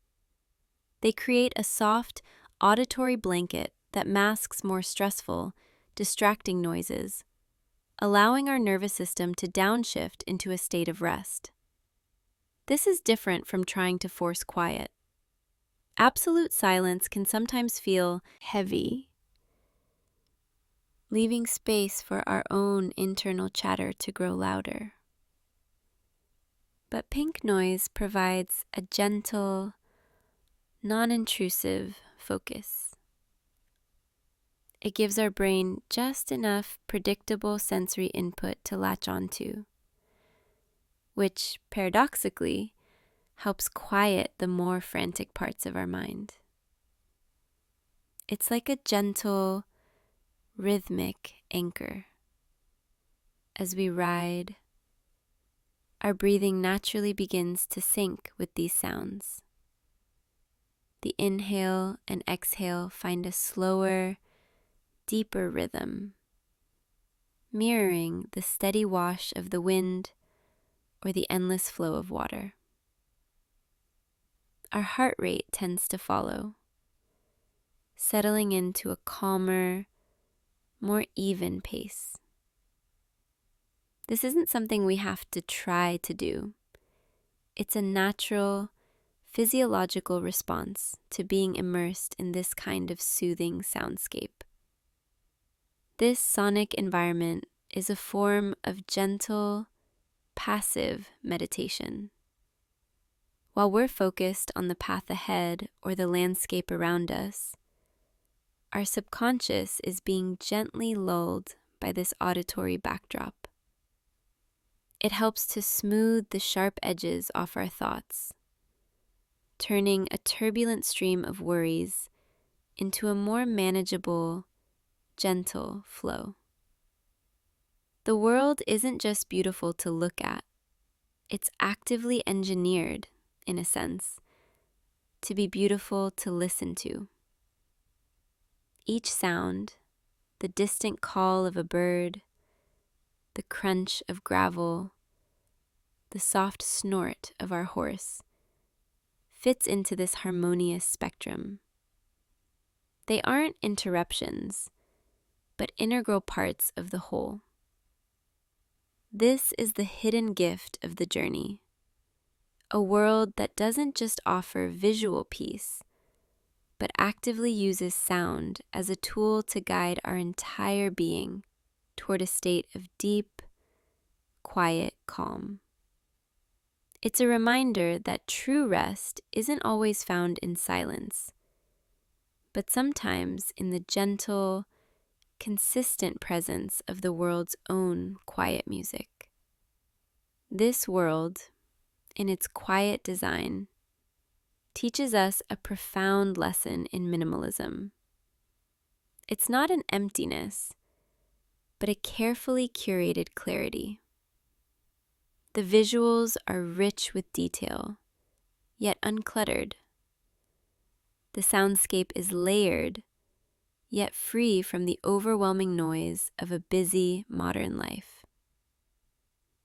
They create a soft, auditory blanket that masks more stressful, distracting noises, allowing our nervous system to downshift into a state of rest. This is different from trying to force quiet. Absolute silence can sometimes feel heavy, leaving space for our own internal chatter to grow louder. But pink noise provides a gentle, non-intrusive focus. It gives our brain just enough predictable sensory input to latch onto, which, paradoxically, helps quiet the more frantic parts of our mind. It's like a gentle, rhythmic anchor. As we ride, our breathing naturally begins to sync with these sounds. The inhale and exhale find a slower, deeper rhythm, mirroring the steady wash of the wind or the endless flow of water. Our heart rate tends to follow, settling into a calmer, more even pace. This isn't something we have to try to do. It's a natural, physiological response to being immersed in this kind of soothing soundscape. This sonic environment is a form of gentle, passive meditation. While we're focused on the path ahead or the landscape around us, our subconscious is being gently lulled by this auditory backdrop. It helps to smooth the sharp edges off our thoughts, turning a turbulent stream of worries into a more manageable, gentle flow. The world isn't just beautiful to look at, it's actively engineered, in a sense, to be beautiful to listen to. Each sound, the distant call of a bird, the crunch of gravel, the soft snort of our horse, fits into this harmonious spectrum. They aren't interruptions, but integral parts of the whole. This is the hidden gift of the journey, a world that doesn't just offer visual peace, but actively uses sound as a tool to guide our entire being toward a state of deep, quiet calm. It's a reminder that true rest isn't always found in silence, but sometimes in the gentle, consistent presence of the world's own quiet music. This world, in its quiet design, teaches us a profound lesson in minimalism. It's not an emptiness, but a carefully curated clarity. The visuals are rich with detail, yet uncluttered. The soundscape is layered, yet free from the overwhelming noise of a busy modern life.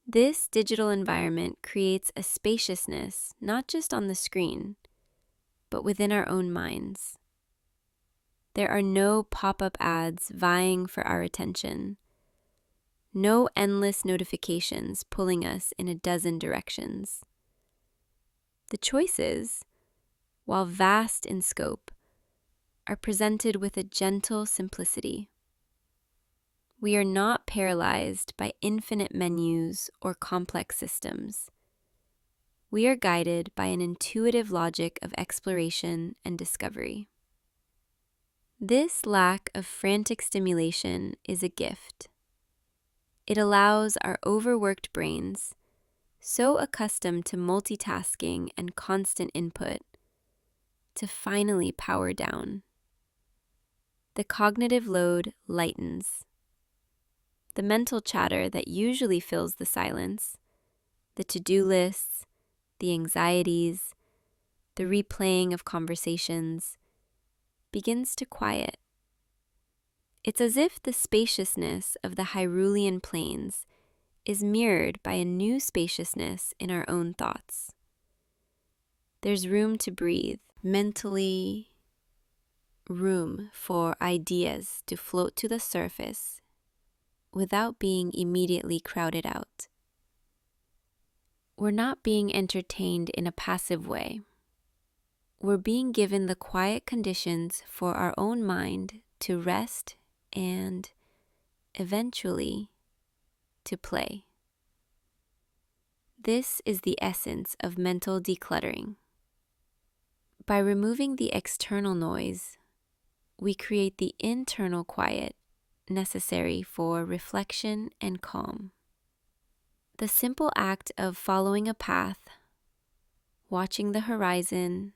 This digital environment creates a spaciousness not just on the screen, but within our own minds. There are no pop-up ads vying for our attention, no endless notifications pulling us in a dozen directions. The choices, while vast in scope, are presented with a gentle simplicity. We are not paralyzed by infinite menus or complex systems. We are guided by an intuitive logic of exploration and discovery. This lack of frantic stimulation is a gift. It allows our overworked brains, so accustomed to multitasking and constant input, to finally power down. The cognitive load lightens. The mental chatter that usually fills the silence, the to-do lists, the anxieties, the replaying of conversations, begins to quiet. It's as if the spaciousness of the Hyrulean plains is mirrored by a new spaciousness in our own thoughts. There's room to breathe, mentally room for ideas to float to the surface without being immediately crowded out. We're not being entertained in a passive way. We're being given the quiet conditions for our own mind to rest and, eventually, to play. This is the essence of mental decluttering. By removing the external noise, we create the internal quiet necessary for reflection and calm. The simple act of following a path, watching the horizon,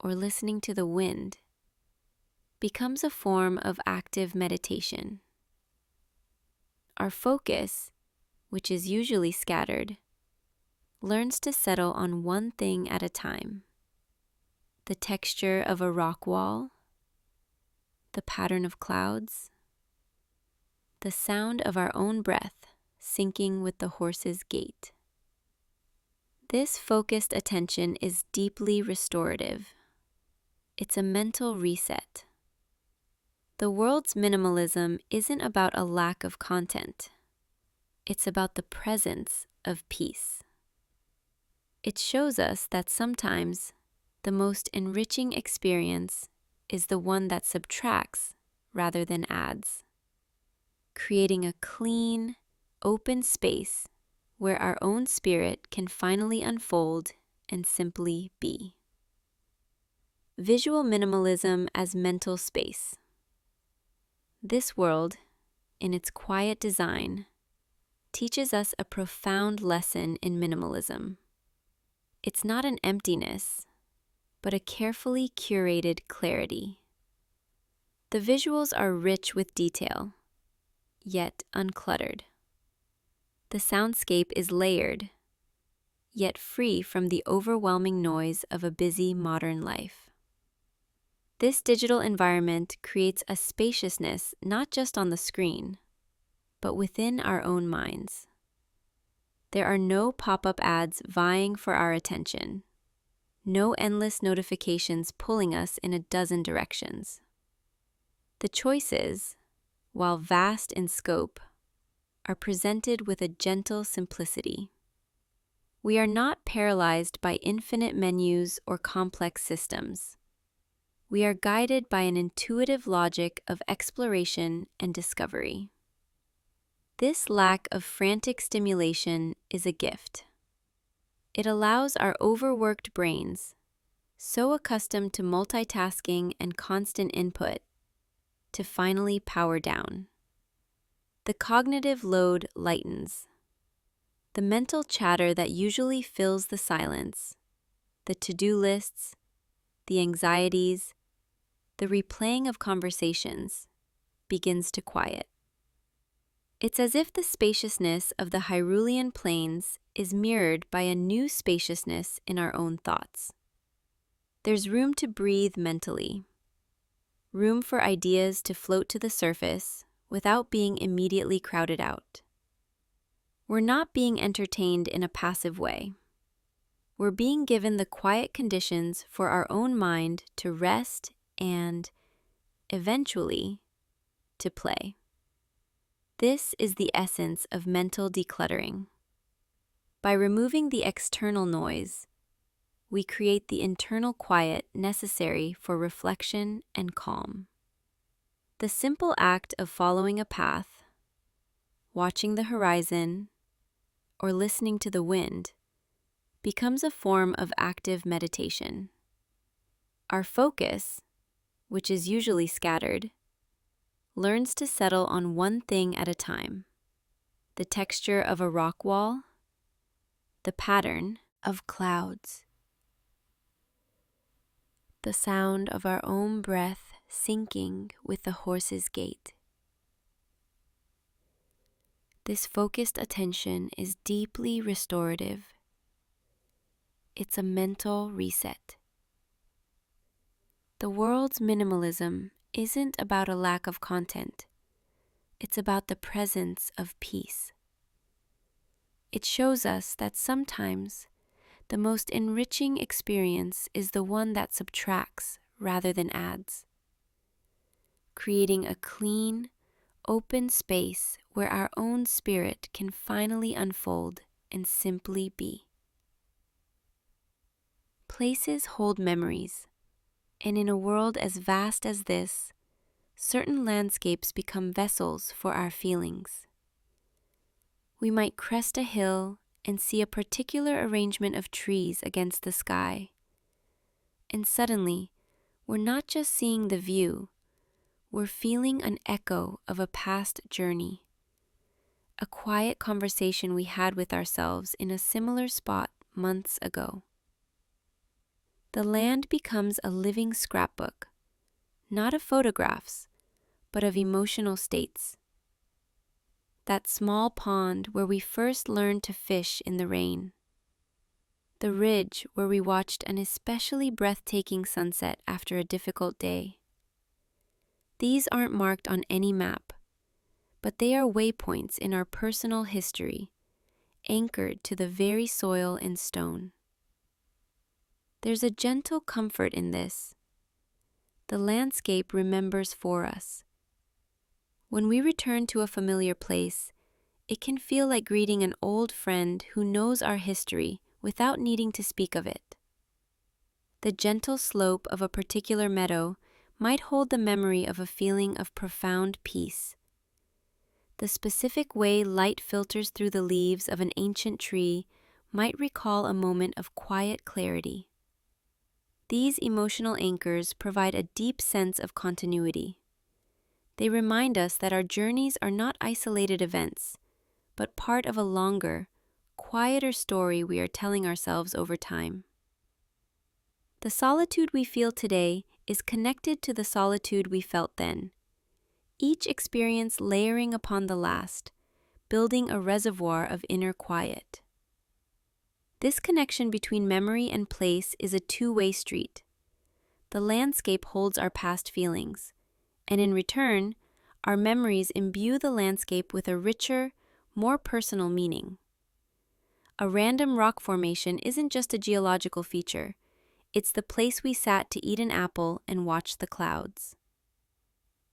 or listening to the wind becomes a form of active meditation. Our focus, which is usually scattered, learns to settle on one thing at a time. The texture of a rock wall, the pattern of clouds, the sound of our own breath syncing with the horse's gait. This focused attention is deeply restorative. It's a mental reset. The world's minimalism isn't about a lack of content. It's about the presence of peace. It shows us that sometimes the most enriching experience is the one that subtracts rather than adds, creating a clean, open space where our own spirit can finally unfold and simply be. Visual minimalism as mental space. This world, in its quiet design, teaches us a profound lesson in minimalism. It's not an emptiness, but a carefully curated clarity. The visuals are rich with detail, yet uncluttered. The soundscape is layered, yet free from the overwhelming noise of a busy modern life. This digital environment creates a spaciousness not just on the screen, but within our own minds. There are no pop-up ads vying for our attention, no endless notifications pulling us in a dozen directions. The choices, while vast in scope, are presented with a gentle simplicity. We are not paralyzed by infinite menus or complex systems. We are guided by an intuitive logic of exploration and discovery. This lack of frantic stimulation is a gift. It allows our overworked brains, so accustomed to multitasking and constant input, to finally power down. The cognitive load lightens. The mental chatter that usually fills the silence, the to-do lists, the anxieties, the replaying of conversations, begins to quiet. It's as if the spaciousness of the Hyrulean plains is mirrored by a new spaciousness in our own thoughts. There's room to breathe mentally, room for ideas to float to the surface without being immediately crowded out. We're not being entertained in a passive way. We're being given the quiet conditions for our own mind to rest and, eventually, to play. This is the essence of mental decluttering. By removing the external noise, we create the internal quiet necessary for reflection and calm. The simple act of following a path, watching the horizon, or listening to the wind becomes a form of active meditation. Our focus, which is usually scattered, learns to settle on one thing at a time: the texture of a rock wall, the pattern of clouds, the sound of our own breath syncing with the horse's gait. This focused attention is deeply restorative. It's a mental reset. The world's minimalism isn't about a lack of content. It's about the presence of peace. It shows us that sometimes the most enriching experience is the one that subtracts rather than adds, creating a clean, open space where our own spirit can finally unfold and simply be. Places hold memories, and in a world as vast as this, certain landscapes become vessels for our feelings. We might crest a hill and see a particular arrangement of trees against the sky, and suddenly, we're not just seeing the view, we're feeling an echo of a past journey, a quiet conversation we had with ourselves in a similar spot months ago. The land becomes a living scrapbook, not of photographs, but of emotional states. That small pond where we first learned to fish in the rain. The ridge where we watched an especially breathtaking sunset after a difficult day. These aren't marked on any map, but they are waypoints in our personal history, anchored to the very soil and stone. There's a gentle comfort in this. The landscape remembers for us. When we return to a familiar place, it can feel like greeting an old friend who knows our history without needing to speak of it. The gentle slope of a particular meadow might hold the memory of a feeling of profound peace. The specific way light filters through the leaves of an ancient tree might recall a moment of quiet clarity. These emotional anchors provide a deep sense of continuity. They remind us that our journeys are not isolated events, but part of a longer, quieter story we are telling ourselves over time. The solitude we feel today is connected to the solitude we felt then, each experience layering upon the last, building a reservoir of inner quiet. This connection between memory and place is a two-way street. The landscape holds our past feelings, and in return, our memories imbue the landscape with a richer, more personal meaning. A random rock formation isn't just a geological feature, it's the place we sat to eat an apple and watch the clouds.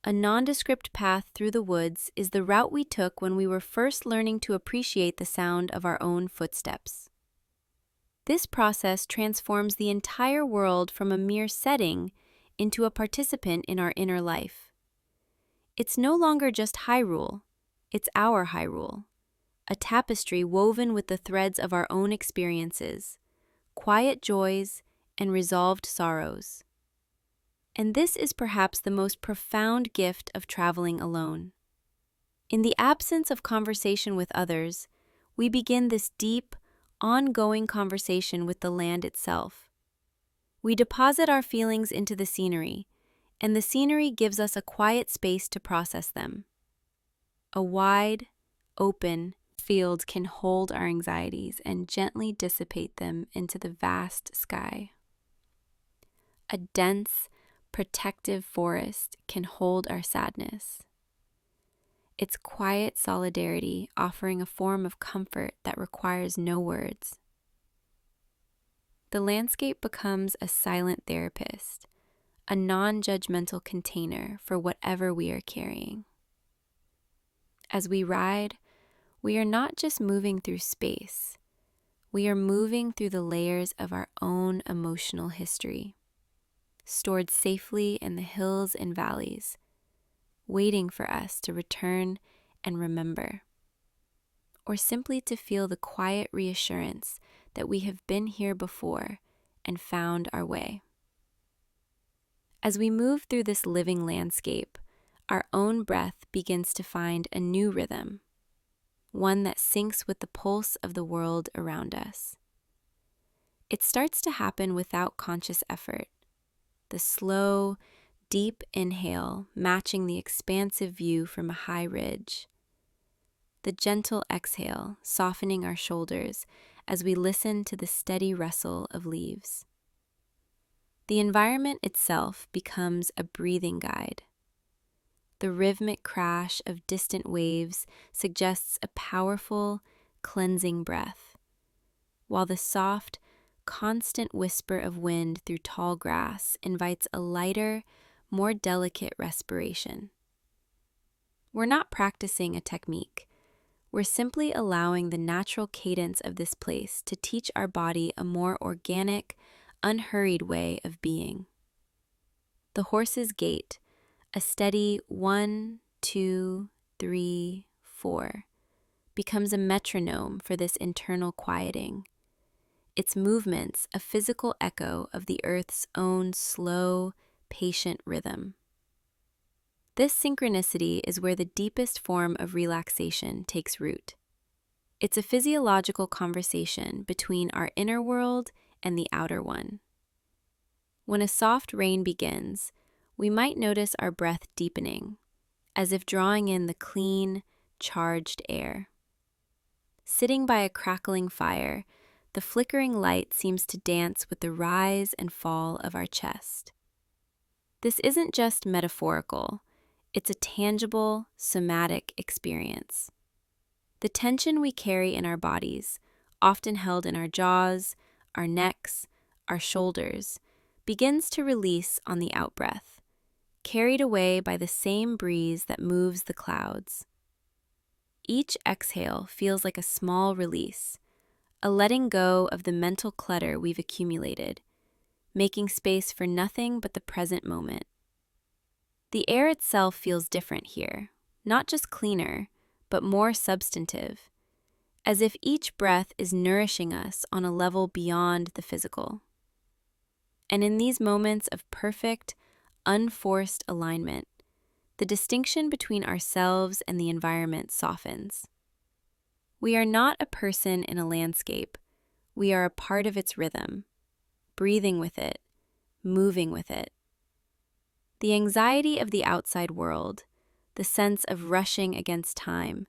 A nondescript path through the woods is the route we took when we were first learning to appreciate the sound of our own footsteps. This process transforms the entire world from a mere setting into a participant in our inner life. It's no longer just Hyrule, it's our Hyrule, a tapestry woven with the threads of our own experiences, quiet joys, and resolved sorrows. And this is perhaps the most profound gift of traveling alone. In the absence of conversation with others, we begin this deep, ongoing conversation with the land itself. We deposit our feelings into the scenery, and the scenery gives us a quiet space to process them. A wide, open field can hold our anxieties and gently dissipate them into the vast sky. A dense, protective forest can hold our sadness. Its quiet solidarity offering a form of comfort that requires no words. The landscape becomes a silent therapist, a non-judgmental container for whatever we are carrying. As we ride, we are not just moving through space, we are moving through the layers of our own emotional history, stored safely in the hills and valleys, waiting for us to return and remember, or simply to feel the quiet reassurance that we have been here before and found our way. As we move through this living landscape, our own breath begins to find a new rhythm, one that syncs with the pulse of the world around us. It starts to happen without conscious effort, the slow, deep inhale matching the expansive view from a high ridge, the gentle exhale softening our shoulders as we listen to the steady rustle of leaves. The environment itself becomes a breathing guide. The rhythmic crash of distant waves suggests a powerful, cleansing breath, while the soft, constant whisper of wind through tall grass invites a lighter, more delicate respiration. We're not practicing a technique. We're simply allowing the natural cadence of this place to teach our body a more organic, unhurried way of being. The horse's gait, a steady 1, 2, 3, 4, becomes a metronome for this internal quieting. Its movements a physical echo of the earth's own slow, patient rhythm. This synchronicity is where the deepest form of relaxation takes root. It's a physiological conversation between our inner world and the outer one. When a soft rain begins, we might notice our breath deepening, as if drawing in the clean, charged air. Sitting by a crackling fire, the flickering light seems to dance with the rise and fall of our chest. This isn't just metaphorical, it's a tangible, somatic experience. The tension we carry in our bodies, often held in our jaws, our necks, our shoulders, begins to release on the outbreath, carried away by the same breeze that moves the clouds. Each exhale feels like a small release, a letting go of the mental clutter we've accumulated, making space for nothing but the present moment. The air itself feels different here, not just cleaner, but more substantive, as if each breath is nourishing us on a level beyond the physical. And in these moments of perfect, unforced alignment, the distinction between ourselves and the environment softens. We are not a person in a landscape. We are a part of its rhythm, breathing with it, moving with it. The anxiety of the outside world, the sense of rushing against time,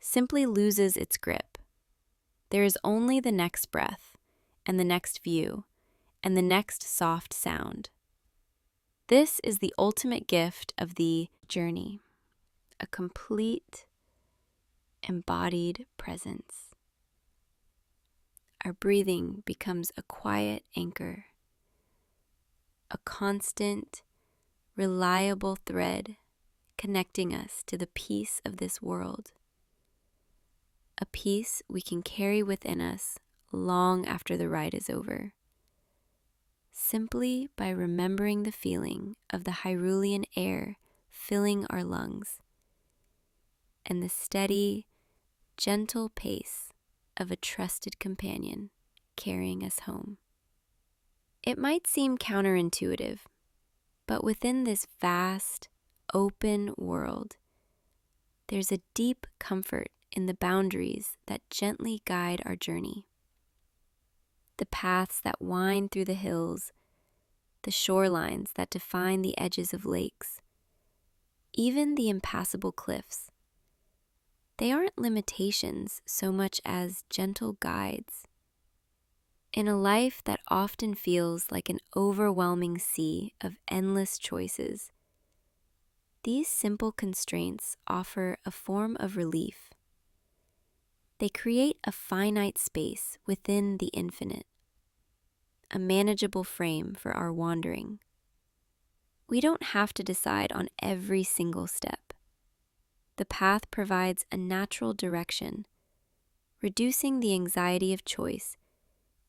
simply loses its grip. There is only the next breath, and the next view, and the next soft sound. This is the ultimate gift of the journey, a complete, embodied presence. Our breathing becomes a quiet anchor, a constant, reliable thread connecting us to the peace of this world, a peace we can carry within us long after the ride is over, simply by remembering the feeling of the Hyrulean air filling our lungs and the steady, gentle pace of a trusted companion carrying us home. It might seem counterintuitive, but within this vast, open world, there's a deep comfort in the boundaries that gently guide our journey. The paths that wind through the hills, the shorelines that define the edges of lakes, even the impassable cliffs. They aren't limitations so much as gentle guides. In a life that often feels like an overwhelming sea of endless choices, these simple constraints offer a form of relief. They create a finite space within the infinite, a manageable frame for our wandering. We don't have to decide on every single step. The path provides a natural direction, reducing the anxiety of choice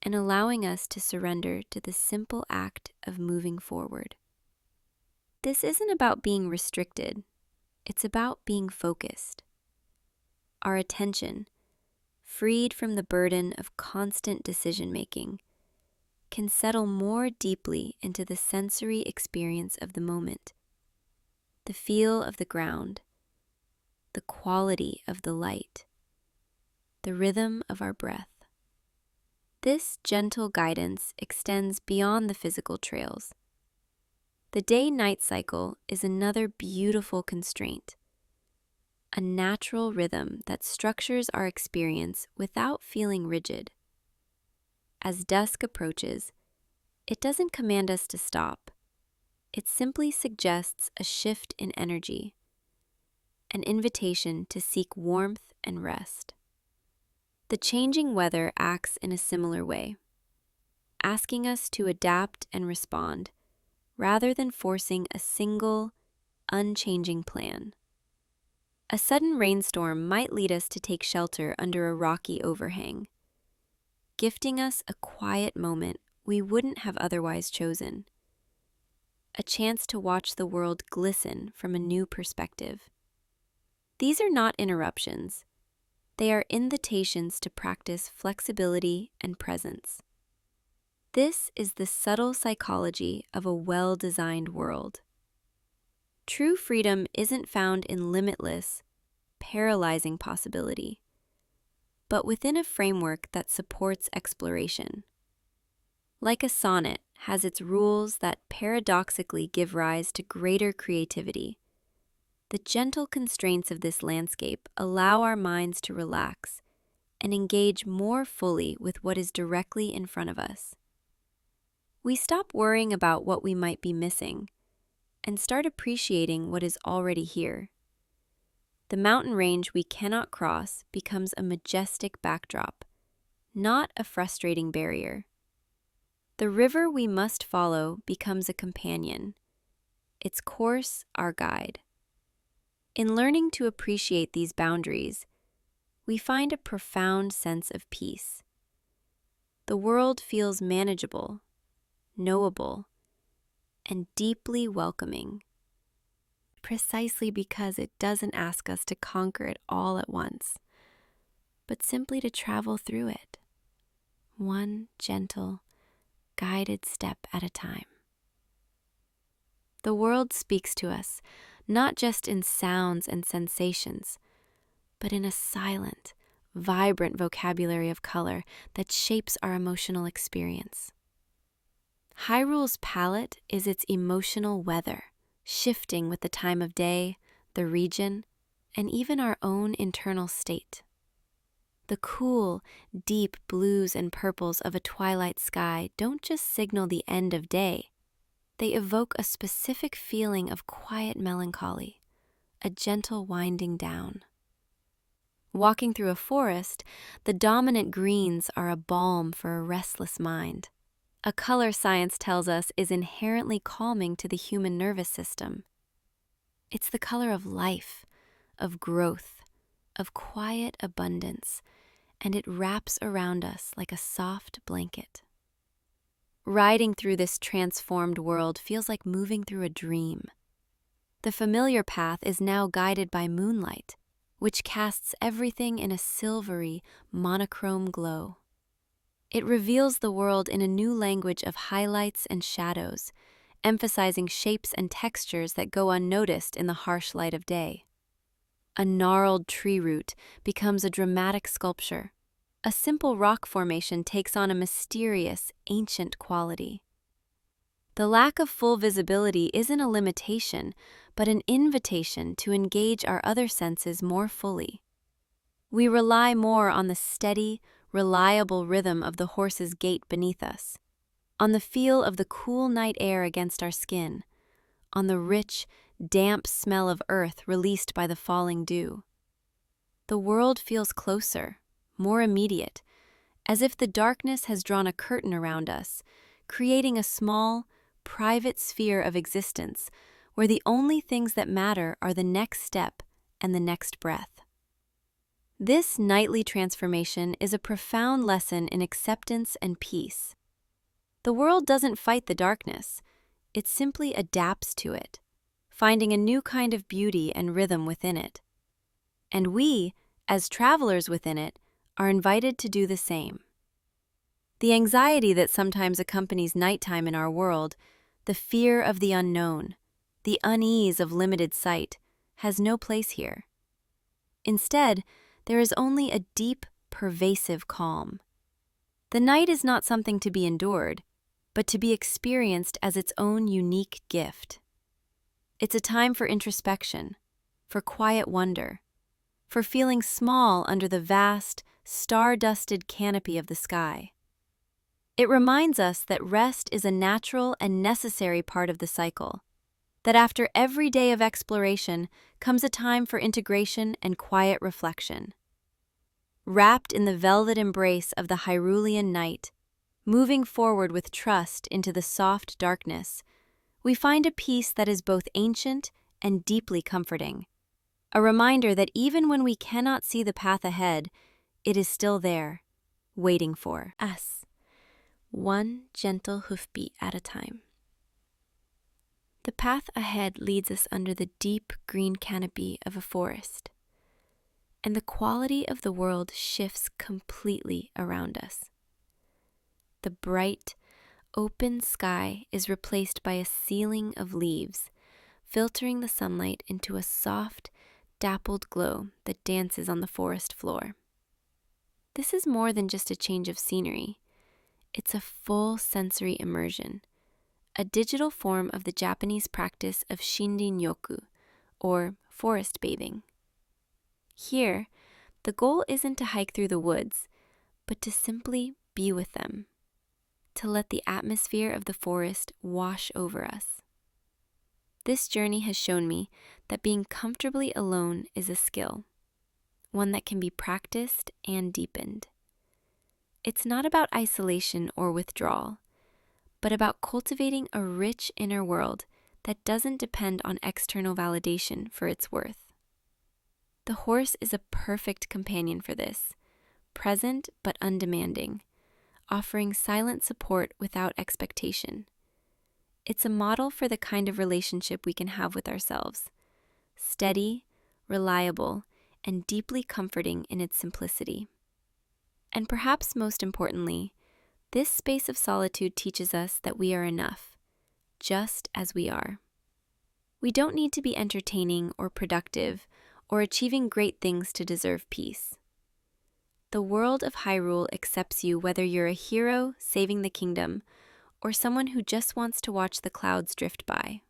and allowing us to surrender to the simple act of moving forward. This isn't about being restricted, it's about being focused. Our attention, freed from the burden of constant decision-making, can settle more deeply into the sensory experience of the moment, the feel of the ground, the quality of the light, the rhythm of our breath. This gentle guidance extends beyond the physical trails. The day-night cycle is another beautiful constraint, a natural rhythm that structures our experience without feeling rigid. As dusk approaches, it doesn't command us to stop. It simply suggests a shift in energy, an invitation to seek warmth and rest. The changing weather acts in a similar way, asking us to adapt and respond, rather than forcing a single, unchanging plan. A sudden rainstorm might lead us to take shelter under a rocky overhang, gifting us a quiet moment we wouldn't have otherwise chosen, a chance to watch the world glisten from a new perspective. These are not interruptions. They are invitations to practice flexibility and presence. This is the subtle psychology of a well-designed world. True freedom isn't found in limitless, paralyzing possibility, but within a framework that supports exploration. Like a sonnet has its rules that paradoxically give rise to greater creativity, the gentle constraints of this landscape allow our minds to relax and engage more fully with what is directly in front of us. We stop worrying about what we might be missing and start appreciating what is already here. The mountain range we cannot cross becomes a majestic backdrop, not a frustrating barrier. The river we must follow becomes a companion, its course our guide. In learning to appreciate these boundaries, we find a profound sense of peace. The world feels manageable, knowable, and deeply welcoming, precisely because it doesn't ask us to conquer it all at once, but simply to travel through it, one gentle, guided step at a time. The world speaks to us, not just in sounds and sensations, but in a silent, vibrant vocabulary of color that shapes our emotional experience. Hyrule's palette is its emotional weather, shifting with the time of day, the region, and even our own internal state. The cool, deep blues and purples of a twilight sky don't just signal the end of day. They evoke a specific feeling of quiet melancholy, a gentle winding down. Walking through a forest, the dominant greens are a balm for a restless mind. A color science tells us is inherently calming to the human nervous system. It's the color of life, of growth, of quiet abundance, and it wraps around us like a soft blanket. Riding through this transformed world feels like moving through a dream. The familiar path is now guided by moonlight, which casts everything in a silvery, monochrome glow. It reveals the world in a new language of highlights and shadows, emphasizing shapes and textures that go unnoticed in the harsh light of day. A gnarled tree root becomes a dramatic sculpture. A simple rock formation takes on a mysterious, ancient quality. The lack of full visibility isn't a limitation, but an invitation to engage our other senses more fully. We rely more on the steady, reliable rhythm of the horse's gait beneath us, on the feel of the cool night air against our skin, on the rich, damp smell of earth released by the falling dew. The world feels closer, more immediate, as if the darkness has drawn a curtain around us, creating a small, private sphere of existence where the only things that matter are the next step and the next breath. This nightly transformation is a profound lesson in acceptance and peace. The world doesn't fight the darkness, it simply adapts to it, finding a new kind of beauty and rhythm within it. And we, as travelers within it, are invited to do the same. The anxiety that sometimes accompanies nighttime in our world, the fear of the unknown, the unease of limited sight, has no place here. Instead, there is only a deep, pervasive calm. The night is not something to be endured, but to be experienced as its own unique gift. It's a time for introspection, for quiet wonder, for feeling small under the vast, star-dusted canopy of the sky. It reminds us that rest is a natural and necessary part of the cycle, that after every day of exploration comes a time for integration and quiet reflection. Wrapped in the velvet embrace of the Hyrulean night, moving forward with trust into the soft darkness, we find a peace that is both ancient and deeply comforting, a reminder that even when we cannot see the path ahead, it is still there, waiting for us, one gentle hoofbeat at a time. The path ahead leads us under the deep green canopy of a forest, and the quality of the world shifts completely around us. The bright, open sky is replaced by a ceiling of leaves, filtering the sunlight into a soft, dappled glow that dances on the forest floor. This is more than just a change of scenery. It's a full sensory immersion, a digital form of the Japanese practice of shinrin-yoku, or forest bathing. Here, the goal isn't to hike through the woods, but to simply be with them, to let the atmosphere of the forest wash over us. This journey has shown me that being comfortably alone is a skill, one that can be practiced and deepened. It's not about isolation or withdrawal, but about cultivating a rich inner world that doesn't depend on external validation for its worth. The horse is a perfect companion for this, present but undemanding, offering silent support without expectation. It's a model for the kind of relationship we can have with ourselves, steady, reliable, and deeply comforting in its simplicity. And perhaps most importantly, this space of solitude teaches us that we are enough, just as we are. We don't need to be entertaining or productive or achieving great things to deserve peace. The world of Hyrule accepts you whether you're a hero saving the kingdom or someone who just wants to watch the clouds drift by.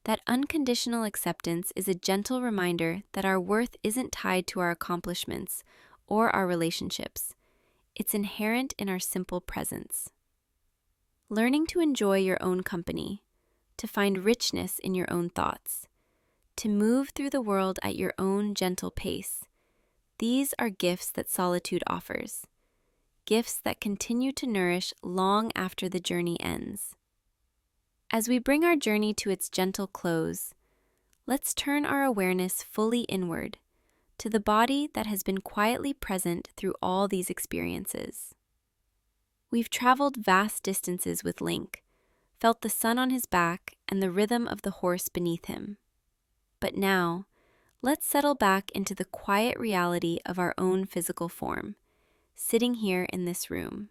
That unconditional acceptance is a gentle reminder that our worth isn't tied to our accomplishments or our relationships. It's inherent in our simple presence. Learning to enjoy your own company, to find richness in your own thoughts, to move through the world at your own gentle pace. These are gifts that solitude offers, gifts that continue to nourish long after the journey ends. As we bring our journey to its gentle close, let's turn our awareness fully inward, to the body that has been quietly present through all these experiences. We've traveled vast distances with Link, felt the sun on his back and the rhythm of the horse beneath him. But now, let's settle back into the quiet reality of our own physical form, sitting here in this room.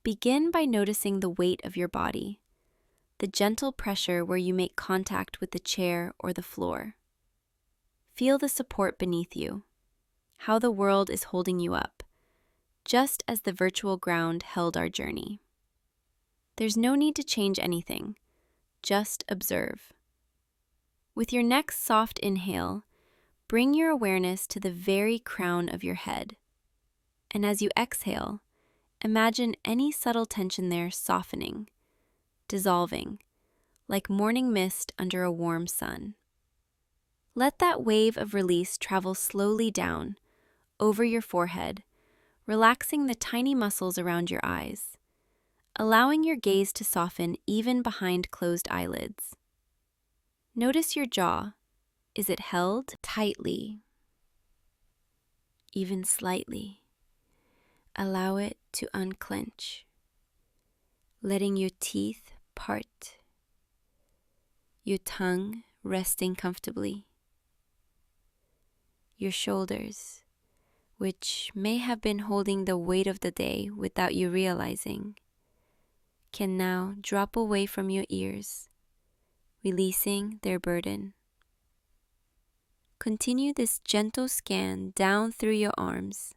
Begin by noticing the weight of your body, the gentle pressure where you make contact with the chair or the floor. Feel the support beneath you, how the world is holding you up, just as the virtual ground held our journey. There's no need to change anything, just observe. With your next soft inhale, bring your awareness to the very crown of your head. And as you exhale, imagine any subtle tension there softening, dissolving, like morning mist under a warm sun. Let that wave of release travel slowly down, over your forehead, relaxing the tiny muscles around your eyes, allowing your gaze to soften even behind closed eyelids. Notice your jaw. Is it held tightly, even slightly? Allow it to unclench, letting your teeth part, your tongue resting comfortably. Your shoulders, which may have been holding the weight of the day without you realizing, can now drop away from your ears, releasing their burden. Continue this gentle scan down through your arms,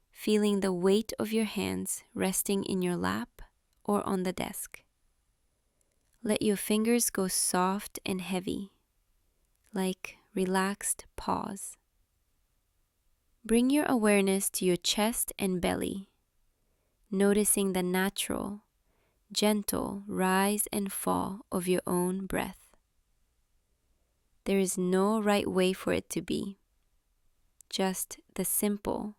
feeling the weight of your hands resting in your lap or on the desk. Let your fingers go soft and heavy, like relaxed paws. Bring your awareness to your chest and belly, noticing the natural, gentle rise and fall of your own breath. There is no right way for it to be, just the simple,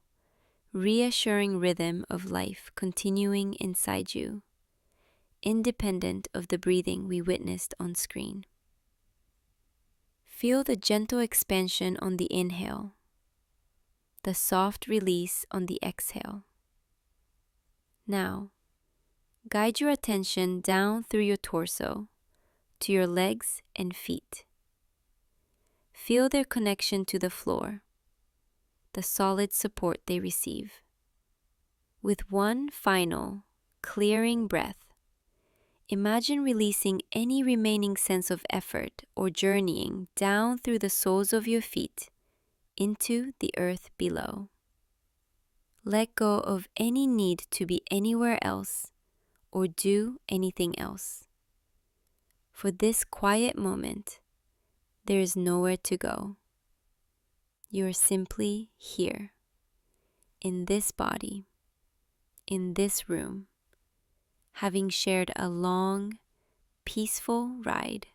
reassuring rhythm of life continuing inside you, independent of the breathing we witnessed on screen. Feel the gentle expansion on the inhale, the soft release on the exhale. Now, guide your attention down through your torso to your legs and feet. Feel their connection to the floor, the solid support they receive. With one final, clearing breath, imagine releasing any remaining sense of effort or journeying down through the soles of your feet into the earth below. Let go of any need to be anywhere else or do anything else. For this quiet moment, there is nowhere to go. You are simply here, in this body, in this room, having shared a long, peaceful ride.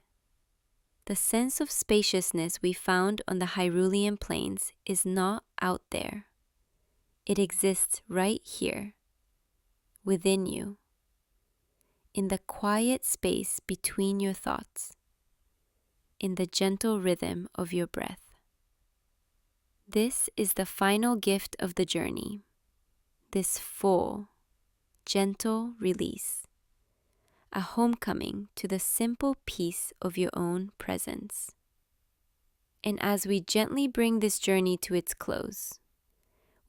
The sense of spaciousness we found on the Hyrulean plains is not out there. It exists right here, within you, in the quiet space between your thoughts, in the gentle rhythm of your breath. This is the final gift of the journey, this full, gentle release, a homecoming to the simple peace of your own presence. And as we gently bring this journey to its close,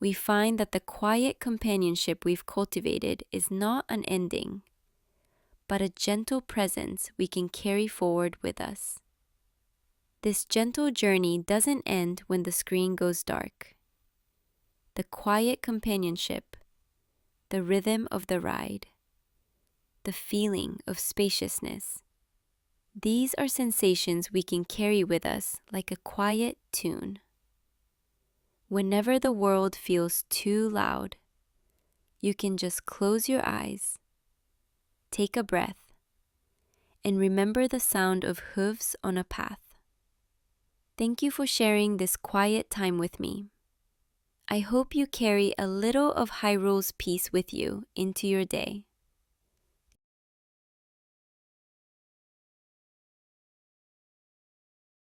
we find that the quiet companionship we've cultivated is not an ending, but a gentle presence we can carry forward with us. This gentle journey doesn't end when the screen goes dark. The quiet companionship, the rhythm of the ride, the feeling of spaciousness, these are sensations we can carry with us like a quiet tune. Whenever the world feels too loud, you can just close your eyes, take a breath, and remember the sound of hooves on a path. Thank you for sharing this quiet time with me. I hope you carry a little of Hyrule's peace with you into your day.